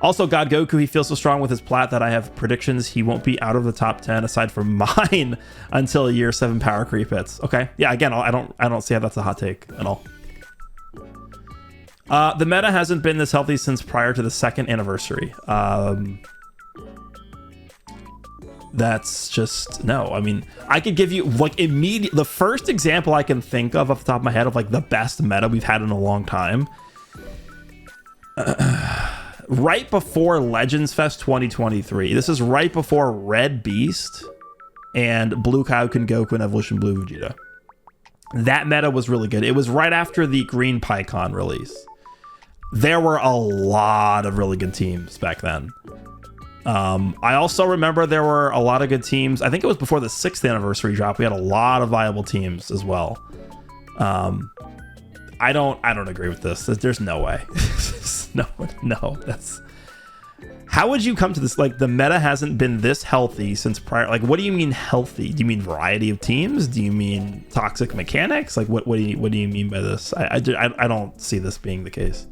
Also, God Goku, he feels so strong with his plat that I have predictions he won't be out of the top 10 aside from mine until year 7 power creep hits. Okay. Yeah, again, I don't see how that's a hot take at all. The meta hasn't been this healthy since prior to the 2nd anniversary. That's just no. I mean, I could give you like the first example I can think of off the top of my head of like the best meta we've had in a long time. Right before Legends Fest 2023. This is right before Red Beast and Blue Kaioken Goku and Evolution Blue Vegeta. That meta was really good. It was right after the Green PyCon release. There were a lot of really good teams back then. I also remember there were a lot of good teams. I think it was before the 6th anniversary drop. We had a lot of viable teams as well. I don't agree with this. There's no way. no. How would you come to this? Like, the meta hasn't been this healthy since prior. Like, what do you mean healthy? Do you mean variety of teams? Do you mean toxic mechanics? Like, what do you mean by this? I don't see this being the case.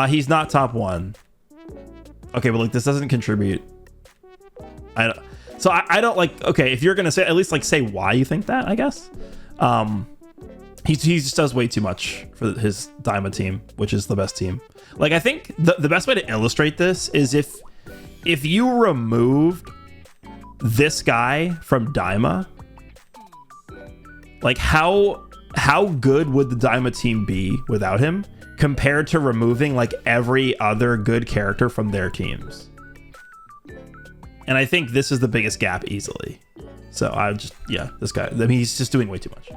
He's not top 1. Okay, but like this doesn't contribute. I don't like. Okay, if you're gonna say, at least like say why you think that, I guess. He just does way too much for his Daima team, which is the best team. Like, I think the best way to illustrate this is if you removed this guy from Daima, like how good would the Daima team be without him compared to removing like every other good character from their teams? And I think this is the biggest gap easily. So this guy, I mean, he's just doing way too much.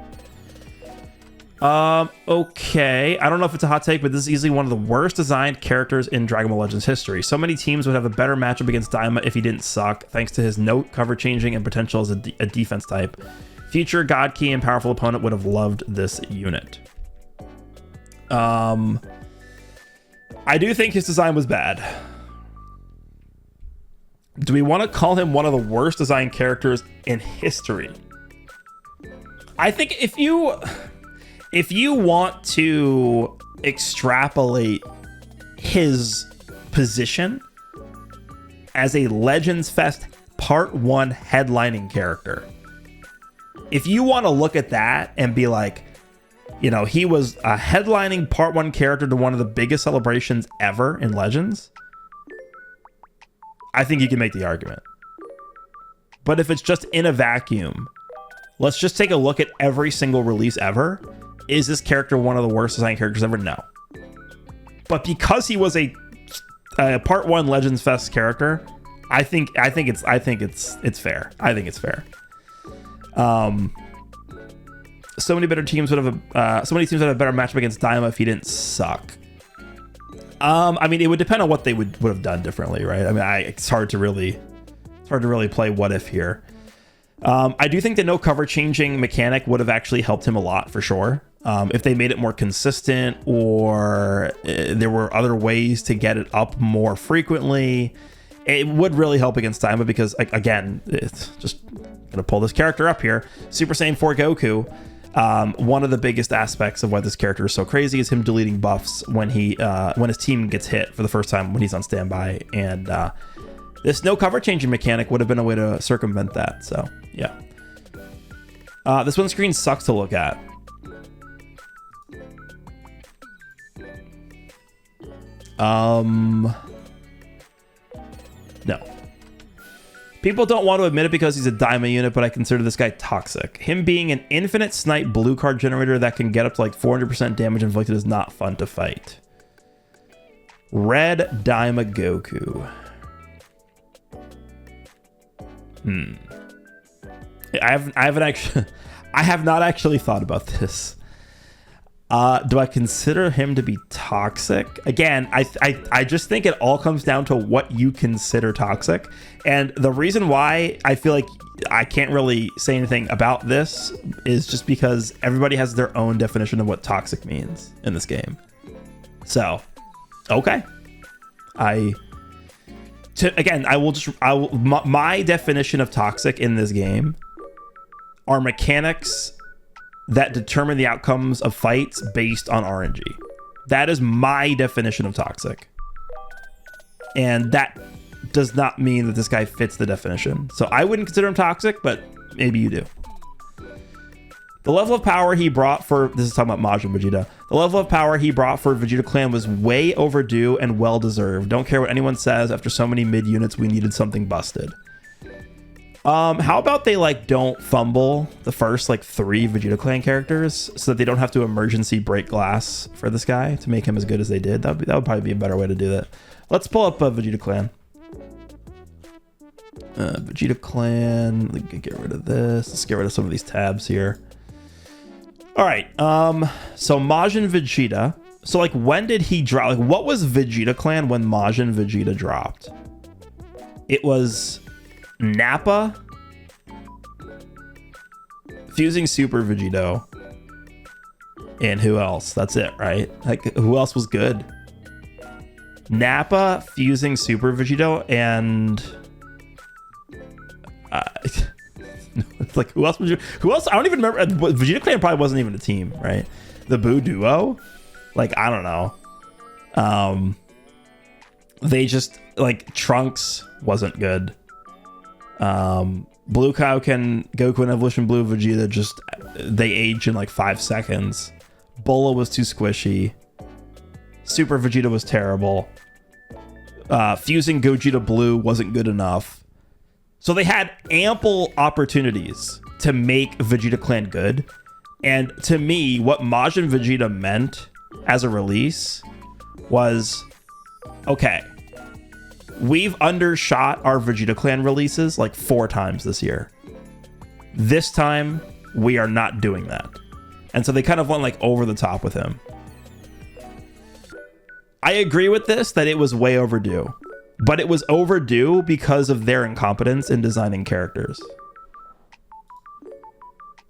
Okay, I don't know if it's a hot take, but this is easily one of the worst designed characters in Dragon Ball Legends history. So many teams would have a better matchup against Daima if he didn't suck, thanks to his note, cover changing, and potential as a defense type. Future God Key and powerful opponent would have loved this unit. I do think his design was bad. Do we want to call him one of the worst designed characters in history? I think if you want to extrapolate his position as a Legends Fest Part 1 headlining character, if you want to look at that and be like, you know, he was a headlining Part 1 character to one of the biggest celebrations ever in Legends, I think you can make the argument. But if it's just in a vacuum, let's just take a look at every single release ever. Is this character one of the worst designed characters ever? No. But because he was a Part 1 Legends Fest character, I think it's fair. I think it's fair. So many teams would have a better matchup against Daima if he didn't suck. I mean, it would depend on what they would have done differently, right? I mean, it's hard to really play what if here. I do think the no cover changing mechanic would have actually helped him a lot for sure. If they made it more consistent, or there were other ways to get it up more frequently, it would really help against Daima, because again, it's just gonna pull this character up here. Super Saiyan 4 Goku. One of the biggest aspects of why this character is so crazy is him deleting buffs when his team gets hit for the first time when he's on standby, and this no cover changing mechanic would have been a way to circumvent that. So yeah, this one screen sucks to look at. No. People don't want to admit it because he's a Daima unit, but I consider this guy toxic. Him being an infinite snipe blue card generator that can get up to like 400% damage inflicted is not fun to fight. Red Daima Goku. I have not actually thought about this. Do I consider him to be toxic? Again, I just think it all comes down to what you consider toxic. And the reason why I feel like I can't really say anything about this is just because everybody has their own definition of what toxic means in this game. So, okay. My definition of toxic in this game are mechanics that determine the outcomes of fights based on RNG. That is my definition of toxic. And that does not mean that this guy fits the definition. So I wouldn't consider him toxic, but maybe you do. The level of power he brought for... This is talking about Majin Vegeta. The level of power he brought for Vegeta Clan was way overdue and well-deserved. Don't care what anyone says. After so many mid-units, we needed something busted. How about they don't fumble the first 3 Vegeta Clan characters so that they don't have to emergency break glass for this guy to make him as good as they did? That would probably be a better way to do that. Let's pull up Vegeta Clan. Vegeta Clan. Let me get rid of this. Let's get rid of some of these tabs here. All right. So Majin Vegeta. So when did he drop? What was Vegeta Clan when Majin Vegeta dropped? It was Nappa, fusing Super Vegito, and who else? That's it, right? Who else was good? Nappa, fusing Super Vegito, and who else was who else? I don't even remember. Vegeta Clan probably wasn't even a team, right? The Buu Duo, I don't know. They just Trunks wasn't good. Blue Kaioken, Goku and Evolution Blue Vegeta they age in 5 seconds. Bola was too squishy. Super Vegeta was terrible. Fusing Gogeta Blue wasn't good enough. So they had ample opportunities to make Vegeta Clan good. And to me, what Majin Vegeta meant as a release was, okay, we've undershot our Vegeta Clan releases 4 times this year. This time, we are not doing that. And so they kind of went over the top with him. I agree with this, that it was way overdue. But it was overdue because of their incompetence in designing characters.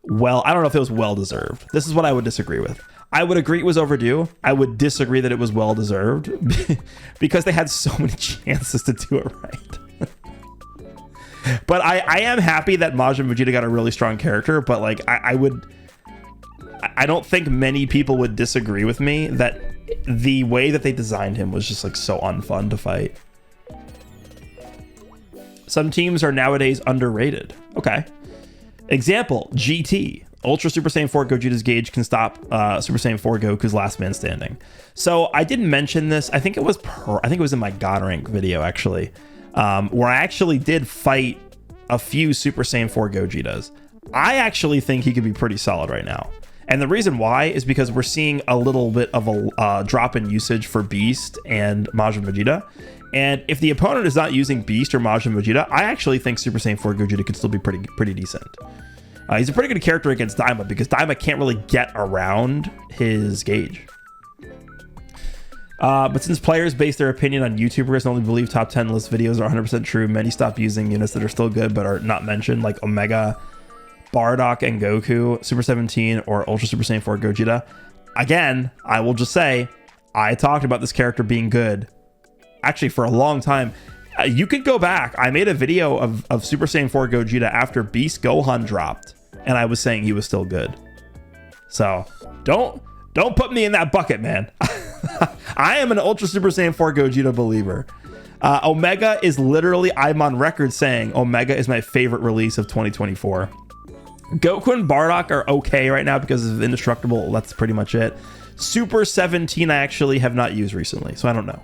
Well, I don't know if it was well-deserved. This is what I would disagree with. I would agree it was overdue. I would disagree that it was well-deserved because they had so many chances to do it right. But I am happy that Majin Vegeta got a really strong character, but I don't think many people would disagree with me that the way that they designed him was just so unfun to fight. Some teams are nowadays underrated. Okay. Example, GT. Ultra Super Saiyan 4 Gogeta's gauge can stop Super Saiyan 4 Goku's last man standing. So I didn't mention this. I think it was in my God Rank video, actually, where I actually did fight a few Super Saiyan 4 Gogetas. I actually think he could be pretty solid right now. And the reason why is because we're seeing a little bit of a drop in usage for Beast and Majin Vegeta. And if the opponent is not using Beast or Majin Vegeta, I actually think Super Saiyan 4 Gogeta could still be pretty decent. He's a pretty good character against Daima because Daima can't really get around his gauge. But since players base their opinion on YouTubers and only believe top 10 list videos are 100% true, many stop using units that are still good but are not mentioned, like Omega, Bardock and Goku, Super 17, or Ultra Super Saiyan 4 Gogeta. Again, I will just say, I talked about this character being good, actually, for a long time. You could go back. I made a video of Super Saiyan 4 Gogeta after Beast Gohan dropped, and I was saying he was still good. So don't put me in that bucket, man. I am an Ultra Super Saiyan 4 Gogeta believer. Omega is literally, I'm on record saying Omega is my favorite release of 2024. Goku and Bardock are okay right now because of Indestructible. That's pretty much it. Super 17 I actually have not used recently, so I don't know.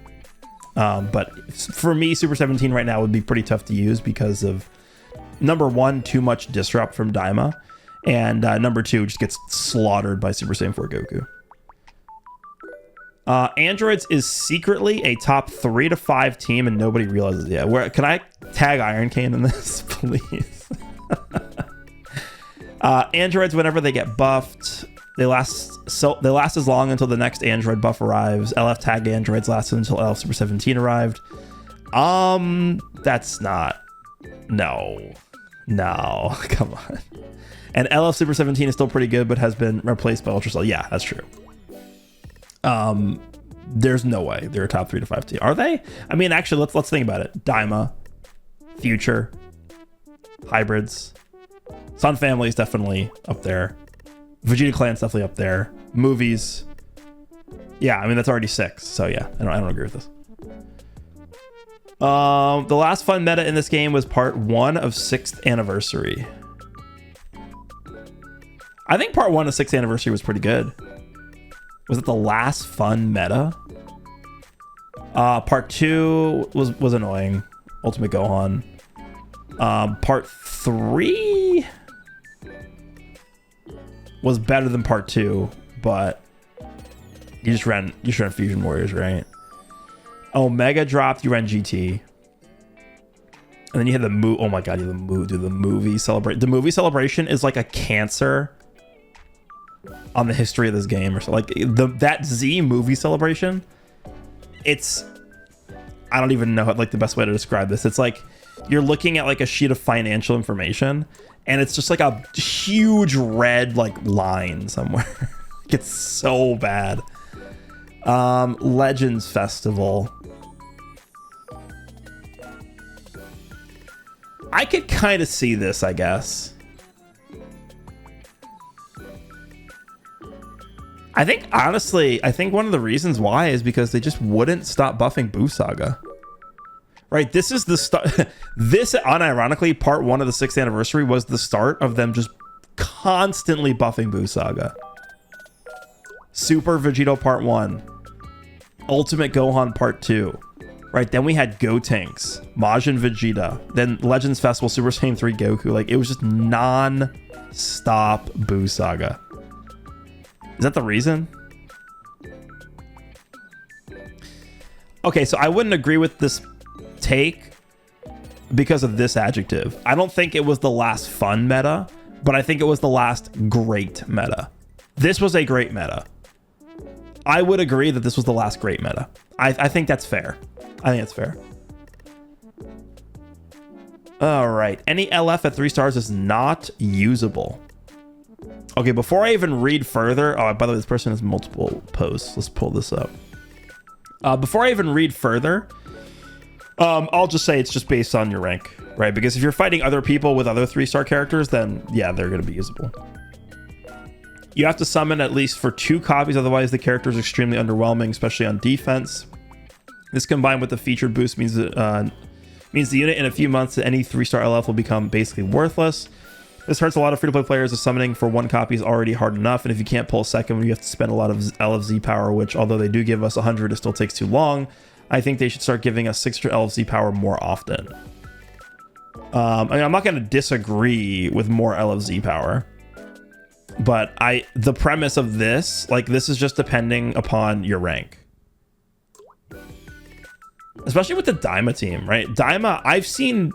But for me, Super 17 right now would be pretty tough to use because of, number one, too much disrupt from Daima, and number two, just gets slaughtered by Super Saiyan 4 Goku. Androids is secretly a top 3 to 5 team and nobody realizes it yet. Where can I tag Iron Cane in this, please? Androids, whenever they get buffed, they last as long until the next android buff arrives. LF tagged androids lasted until LF Super 17 arrived. That's not, no, come on. And LF Super 17 is still pretty good, but has been replaced by Ultra Cell. Yeah, that's true. There's no way they're a top 3 to 5 team. Are they? I mean, actually, let's think about it. Daima, Future, Hybrids, Sun Family is definitely up there. Vegeta Clan's definitely up there. Movies. Yeah, I mean, that's already 6. So yeah, I don't agree with this. The last fun meta in this game was part 1 of 6th Anniversary. I think part 1 of 6th Anniversary was pretty good. Was it the last fun meta? Part 2 was annoying. Ultimate Gohan. Part 3 was better than part 2, but you just ran Fusion Warriors, right? Omega dropped, you ran GT. And then you had the move. Oh my god, you had the movie celebration. The movie celebration is like a cancer on the history of this game, or so. Like that Z movie celebration, it's, I don't even know like the best way to describe this. It's like you're looking at like a sheet of financial information and it's just like a huge red like line somewhere. It's so bad. Legends Festival, I could kind of see this, I guess. I think, honestly, one of the reasons why is because they just wouldn't stop buffing Buu Saga. Right? This is the start. This, unironically, part 1 of the 6th Anniversary was the start of them just constantly buffing Buu Saga. Super Vegito part 1. Ultimate Gohan part 2. Right? Then we had Gotenks, Majin Vegeta, then Legends Festival, Super Saiyan 3 Goku. Like, it was just non-stop Buu Saga. Is that the reason? Okay, so I wouldn't agree with this take because of this adjective. I don't think it was the last fun meta, but I think it was the last great meta. This was a great meta. I would agree that this was the last great meta. I think that's fair. I think it's fair. All right. Any LF at 3 stars is not usable. Okay, before I even read further... Oh, by the way, this person has multiple posts. Let's pull this up. Before I even read further, I'll just say it's just based on your rank, right? Because if you're fighting other people with other 3-star characters, then yeah, they're going to be usable. You have to summon at least for 2 copies, otherwise the character is extremely underwhelming, especially on defense. This combined with the featured boost means the unit in a few months to any 3-star LF will become basically worthless. This hurts a lot of free-to-play players as summoning for 1 copy is already hard enough, and if you can't pull a second, you have to spend a lot of LFZ power, which, although they do give us 100, it still takes too long. I think they should start giving us 6 LFZ power more often. I mean, I'm not going to disagree with more LFZ power, but the premise of this, like, this is just depending upon your rank. Especially with the Daima team, right? Daima, I've seen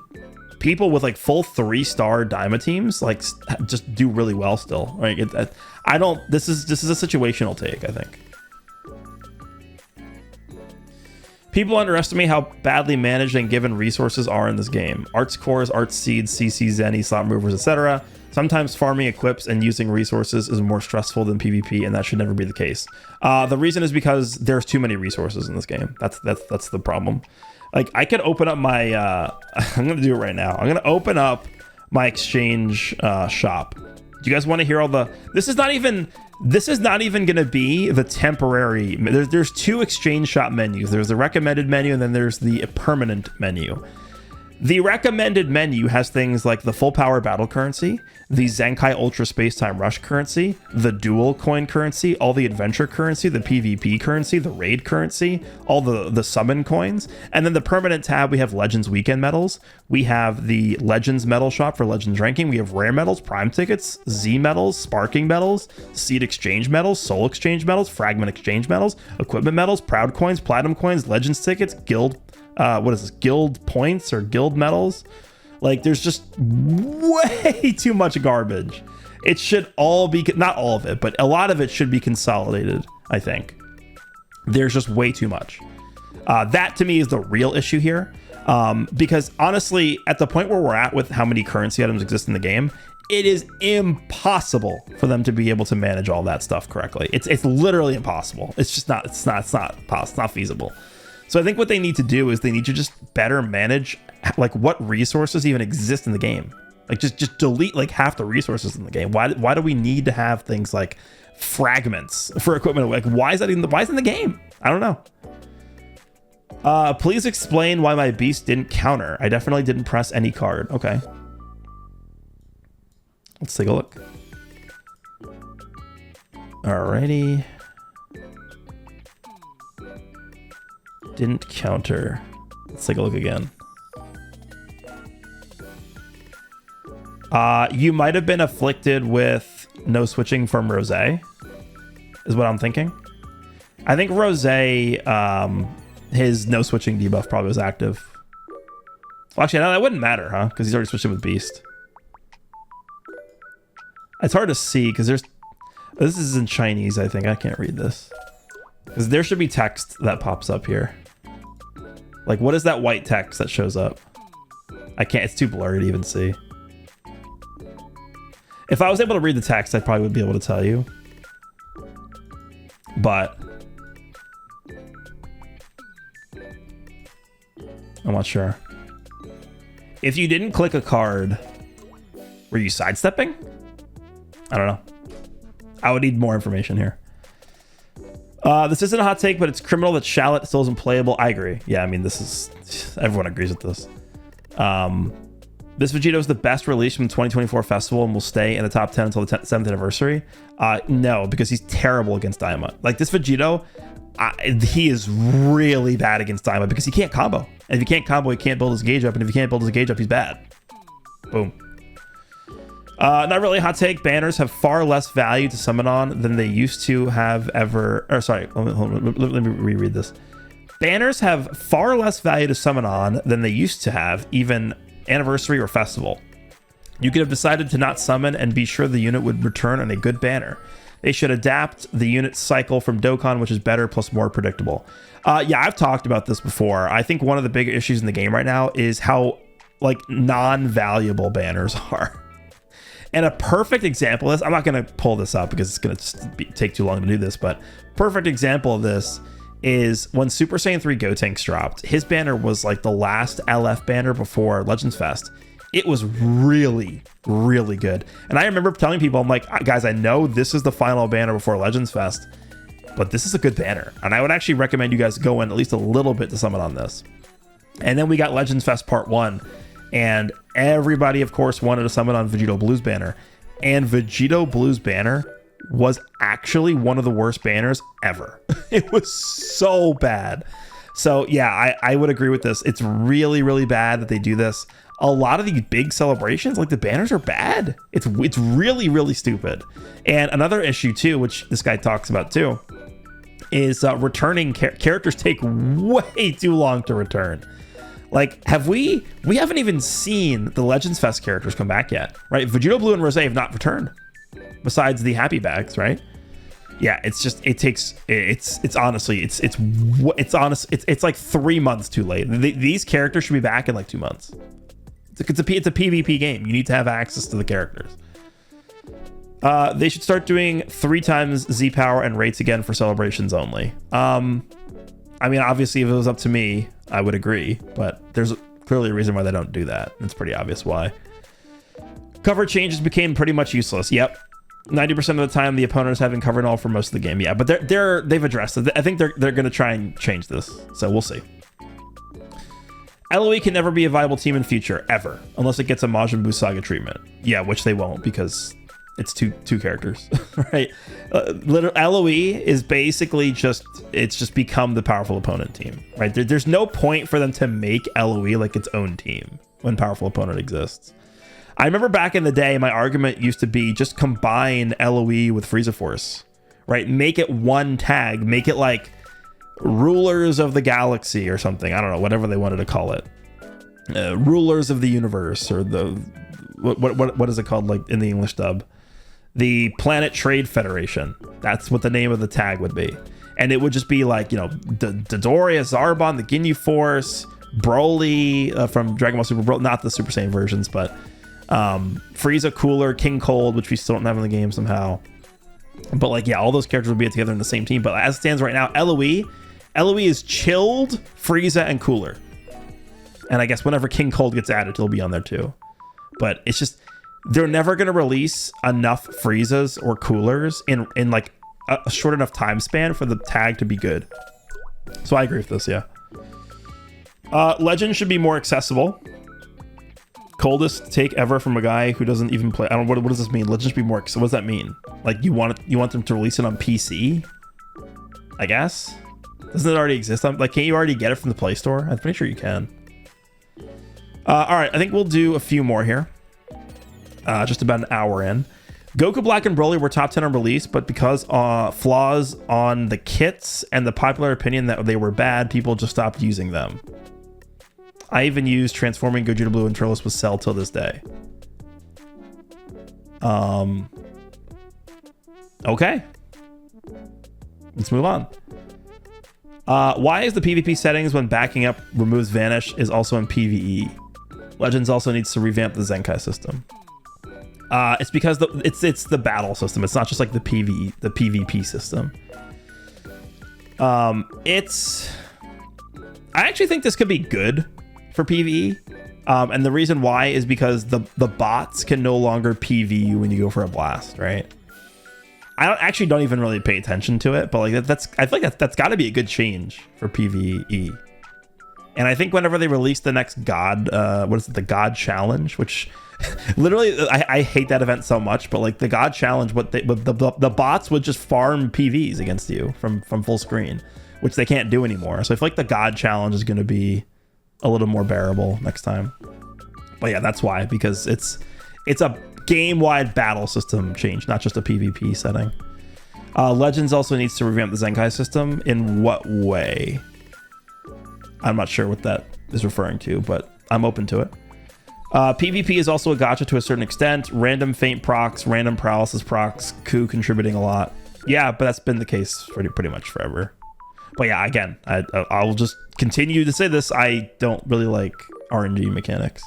people with like full 3-star Daima teams like just do really well still. Right? This is a situational take, I think. People underestimate how badly managed and given resources are in this game. Arts cores, arts seeds, CC, Zenny, slot movers, etc. Sometimes farming equips and using resources is more stressful than PvP, and that should never be the case. The reason is because there's too many resources in this game. That's the problem. Like, I could open up my I'm gonna do it right now. I'm gonna open up my exchange shop. Do you guys want to hear all the... This is not even gonna be the temporary... There's two exchange shop menus. There's the recommended menu, and then there's the permanent menu. The recommended menu has things like the full power battle currency, the Zenkai Ultra Space Time Rush currency, the dual coin currency, all the adventure currency, the PvP currency, the raid currency, all the summon coins. And then the permanent tab, we have Legends Weekend medals. We have the Legends medal shop for Legends ranking. We have rare medals, prime tickets, Z medals, sparking medals, seed exchange medals, soul exchange medals, fragment exchange medals, equipment medals, proud coins, platinum coins, Legends tickets, guild what is this, guild points or guild medals. Like, there's just way too much garbage. It should all be, not all of it, but a lot of it should be consolidated. I think there's just way too much. That to me is the real issue here, because honestly, at the point where we're at with how many currency items exist in the game, it is impossible for them to be able to manage all that stuff correctly. It's literally impossible. It's just not, it's not feasible. So I think what they need to do is they need to just better manage like what resources even exist in the game. Like just delete like half the resources in the game. Why do we need to have things like fragments for equipment? Like why is it in the game? I don't know. Please explain why my beast didn't counter. I definitely didn't press any card. Okay. Let's take a look. Alrighty. Didn't counter. Let's take a look again. You might have been afflicted with no switching from Rose, is what I'm thinking. I think Rose, his no switching debuff probably was active. Well, actually, no, that wouldn't matter, huh? Because he's already switching with Beast. It's hard to see because this is in Chinese, I think. I can't read this. Because there should be text that pops up here. Like, what is that white text that shows up? I can't, it's too blurry to even see. If I was able to read the text, I probably would be able to tell you. But I'm not sure. If you didn't click a card, were you sidestepping? I don't know. I would need more information here. This isn't a hot take, but it's criminal that Shallot still isn't playable. I agree. Yeah, I mean, this is... Everyone agrees with this. This Vegito is the best release from the 2024 festival and will stay in the top 10 until the 7th anniversary. No, because he's terrible against Daima. Like, this Vegito, he is really bad against Daima because he can't combo. And if he can't combo, he can't build his gauge up. And if he can't build his gauge up, he's bad. Boom. Not really a hot take. Banners have far less value to summon on than they used to have ever. Or sorry, let me reread this. Banners have far less value to summon on than they used to have, even anniversary or festival. You could have decided to not summon and be sure the unit would return on a good banner. They should adapt the unit cycle from Dokkan, which is better plus more predictable. Yeah, I've talked about this before. I think one of the big issues in the game right now is how like non-valuable banners are. And a perfect example of this, I'm not going to pull this up because it's going to take too long to do this, but perfect example of this is when Super Saiyan 3 Gotenks dropped. His banner was like the last LF banner before Legends Fest. It was really, really good. And I remember telling people, I'm like, guys, I know this is the final banner before Legends Fest, but this is a good banner. And I would actually recommend you guys go in at least a little bit to summon on this. And then we got Legends Fest Part 1. And everybody, of course, wanted to summon on Vegito Blue's banner. And Vegito Blue's banner was actually one of the worst banners ever. It was so bad. So yeah, I would agree with this. It's really, really bad that they do this. A lot of these big celebrations, like the banners are bad. It's really, really stupid. And another issue too, which this guy talks about too, is returning characters take way too long to return. Like, we haven't even seen the Legends Fest characters come back yet, right? Vegito Blue and Rose have not returned, besides the Happy Bags, right? Yeah, it's just it's honestly it's like 3 months too late. These characters should be back in like 2 months. It's a PvP game. You need to have access to the characters. They should start doing 3 times Z power and rates again for celebrations only. I mean, obviously, if it was up to me, I would agree, but there's clearly a reason why they don't do that. It's pretty obvious why. Cover changes became pretty much useless. Yep. 90% of the time, the opponent is having cover and all for most of the game. Yeah, but they've addressed it. I think they're going to try and change this, so we'll see. LoE can never be a viable team in future, ever, unless it gets a Majin Buu Saga treatment. Yeah, which they won't, because it's two characters, right? LoE is basically just become the powerful opponent team, right? There's no point for them to make LoE like its own team when powerful opponent exists. I remember back in the day, my argument used to be just combine LoE with Frieza Force, right? Make it one tag, make it like Rulers of the Galaxy or something. I don't know, whatever they wanted to call it. Rulers of the Universe, or the what is it called, like in the English dub? The Planet Trade Federation. That's what the name of the tag would be. And it would just be like, you know, Dodoria, Zarbon, the Ginyu Force, Broly from Dragon Ball Super Broly, not the Super Saiyan versions, but Frieza, Cooler, King Cold, which we still don't have in the game somehow. But like, yeah, all those characters would be together in the same team. But as it stands right now, LoE is Chilled, Frieza, and Cooler. And I guess whenever King Cold gets added, he'll be on there too. But it's just, they're never going to release enough Friezas or Coolers in like a short enough time span for the tag to be good. So I agree with this, yeah. Legends should be more accessible. Coldest take ever from a guy who doesn't even play. I don't. What does this mean? Let's just be more. So what does that mean? Like you want them to release it on PC? I guess. Doesn't it already exist? Like, can't you already get it from the Play Store? I'm pretty sure you can. All right, I think we'll do a few more here. Just about an hour in. Goku Black and Broly were top 10 on release, but because flaws on the kits and the popular opinion that they were bad, people just stopped using them. I even used transforming Gogeta Blue and Turles with Cell till this day. Okay. Let's move on. Why is the PvP settings when backing up removes Vanish is also in PvE? Legends also needs to revamp the Zenkai system. It's because it's the battle system. It's not just like the PvP system. I actually think this could be good for PvE. And the reason why is because the bots can no longer PV you when you go for a blast, right? I don't even really pay attention to it, but like I feel like that's got to be a good change for PvE. And I think whenever they release the next God, what is it, the God Challenge, which literally I hate that event so much, but like the God Challenge, the bots would just farm PVs against you from full screen, which they can't do anymore. So I feel like the God Challenge is going to be a little more bearable next time. But yeah, that's why, because it's a game-wide battle system change, not just a PvP setting. Legends also needs to revamp the Zenkai system. In what way? I'm not sure what that is referring to, but I'm open to it. PvP is also a gacha to a certain extent. Random feint procs, random paralysis procs, Ku contributing a lot. Yeah, but that's been the case pretty much forever. But yeah, again, I'll just continue to say this. I don't really like RNG mechanics.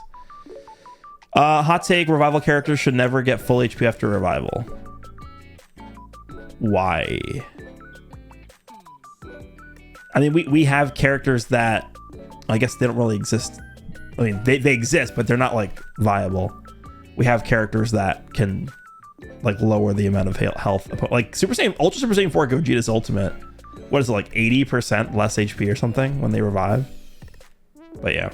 Hot take, revival characters should never get full HP after revival. Why? I mean, we have characters that, I guess they don't really exist. I mean, they exist, but they're not like viable. We have characters that can like lower the amount of health. Like Ultra Super Saiyan 4 Gogeta's Ultimate. What is it, like 80% less HP or something when they revive? But yeah.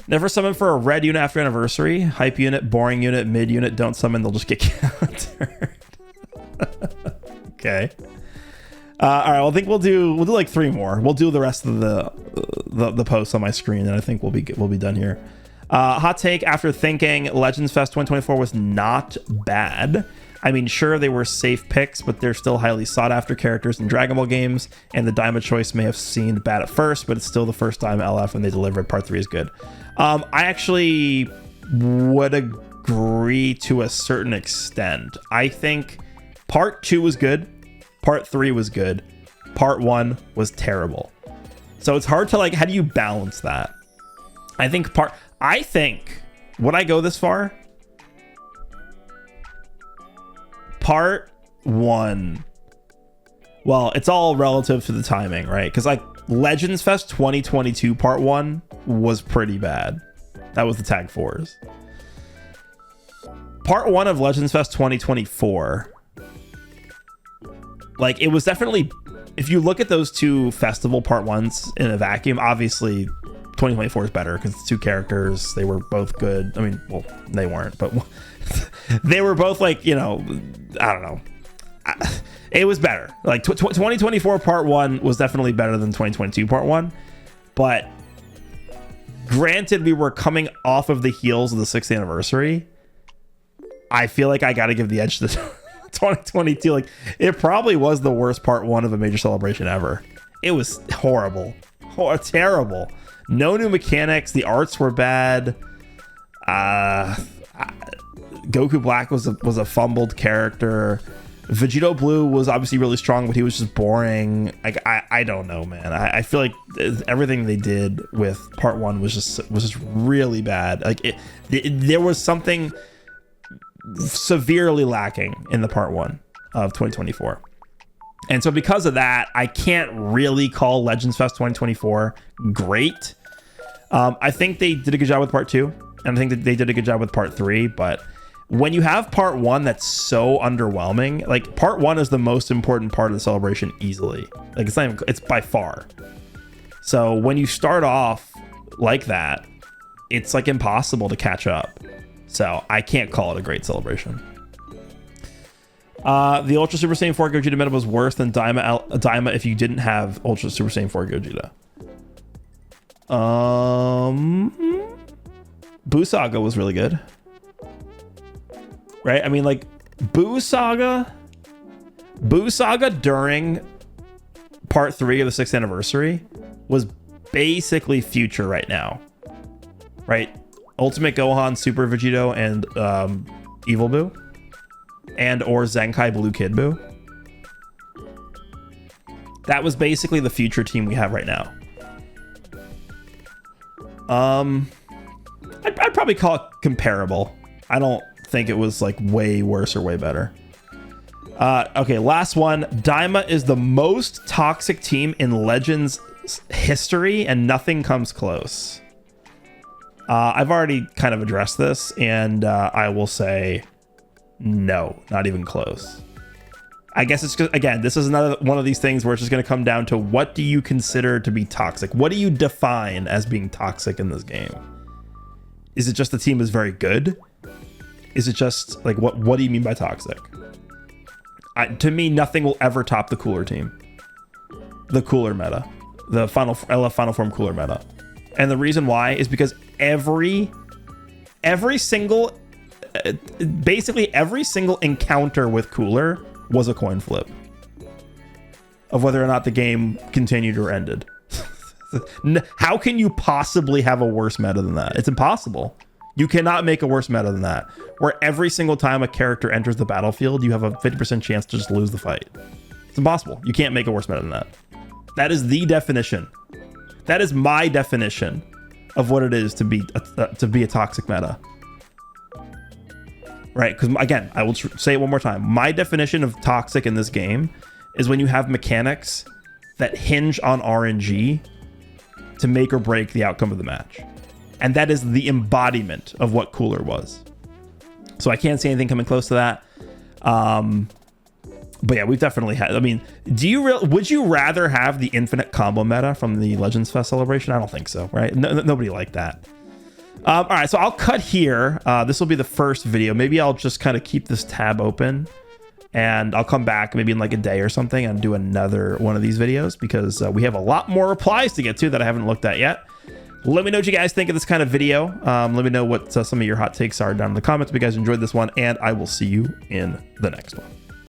Never summon for a red unit after anniversary. Hype unit, boring unit, mid unit. Don't summon, they'll just get countered. Okay. All right, well, I think we'll do like 3 more. We'll do the rest of the posts on my screen, and I think we'll be done here. Hot take, after thinking, Legends Fest 2024 was not bad. I mean, sure, they were safe picks, but they're still highly sought after characters in Dragon Ball games, and the Daima choice may have seemed bad at first, but it's still the first time LF when they delivered. Part 3 is good. I actually would agree to a certain extent. I think Part 2 was good. Part 3 was good. Part 1 was terrible. So it's hard to like, how do you balance that? I think would I go this far? Part 1. Well, it's all relative to the timing, right? Because like Legends Fest 2022 Part 1 was pretty bad. That was the Tag 4s. Part 1 of Legends Fest 2024, like it was definitely, if you look at those two festival Part 1s in a vacuum, obviously 2024 is better because it's two characters. They were both good. I mean, well, they weren't, but they were both like, you know, I don't know. It was better. Like 2024 Part 1 was definitely better than 2022 Part 1. But granted, we were coming off of the heels of the 6th anniversary. I feel like I got to give the edge to 2022. Like, it probably was the worst Part 1 of a major celebration ever. It was horrible. Terrible. No new mechanics. The arts were bad. Goku Black was a fumbled character. Vegito Blue was obviously really strong, but he was just boring. Like, I don't know, man. I feel like everything they did with Part 1 was just really bad. Like there was something severely lacking in the Part 1 of 2024. And so because of that, I can't really call Legends Fest 2024 great. I think they did a good job with Part 2, and I think that they did a good job with Part 3, but when you have Part 1 that's so underwhelming, like Part 1 is the most important part of the celebration easily. Like it's not even, it's by far. So when you start off like that, it's like impossible to catch up. So I can't call it a great celebration. The Ultra Super Saiyan 4 Gogeta meta was worse than Daima if you didn't have Ultra Super Saiyan 4 Gogeta. Buu Saga was really good. Right? I mean, like, Buu Saga during Part 3 of the 6th anniversary was basically future right now. Right? Ultimate Gohan, Super Vegito, and Evil Buu. And or Zenkai Blue Kid Buu. That was basically the future team we have right now. I'd probably call it comparable. I don't think it was like way worse or way better. Okay, last one. Daima is the most toxic team in Legends history, and nothing comes close. I've already kind of addressed this, and I will say no, not even close. I guess it's just, again, this is another one of these things where it's just going to come down to what do you consider to be toxic? What do you define as being toxic in this game? Is it just the team is very good? Is it just like, what do you mean by toxic? To me, nothing will ever top the cooler team. The cooler meta. The LF Final Form cooler meta. And the reason why is because every single, basically every single encounter with cooler was a coin flip of whether or not the game continued or ended. How can you possibly have a worse meta than that? It's impossible. You cannot make a worse meta than that, where every single time a character enters the battlefield, you have a 50% chance to just lose the fight. It's impossible. You can't make a worse meta than that. That is the definition. That is my definition of what it is to be a toxic meta. Right? Because again, I will say it one more time. My definition of toxic in this game is when you have mechanics that hinge on RNG to make or break the outcome of the match. And that is the embodiment of what cooler was. So I can't see anything coming close to that. But yeah, we've definitely had, I mean, would you rather have the infinite combo meta from the Legends Fest celebration? I don't think so, right? Nobody liked that. All right, so I'll cut here. This will be the first video. Maybe I'll just kind of keep this tab open and I'll come back maybe in like a day or something and do another one of these videos because we have a lot more replies to get to that I haven't looked at yet. Let me know what you guys think of this kind of video. Let me know what some of your hot takes are down in the comments if you guys enjoyed this one, and I will see you in the next one.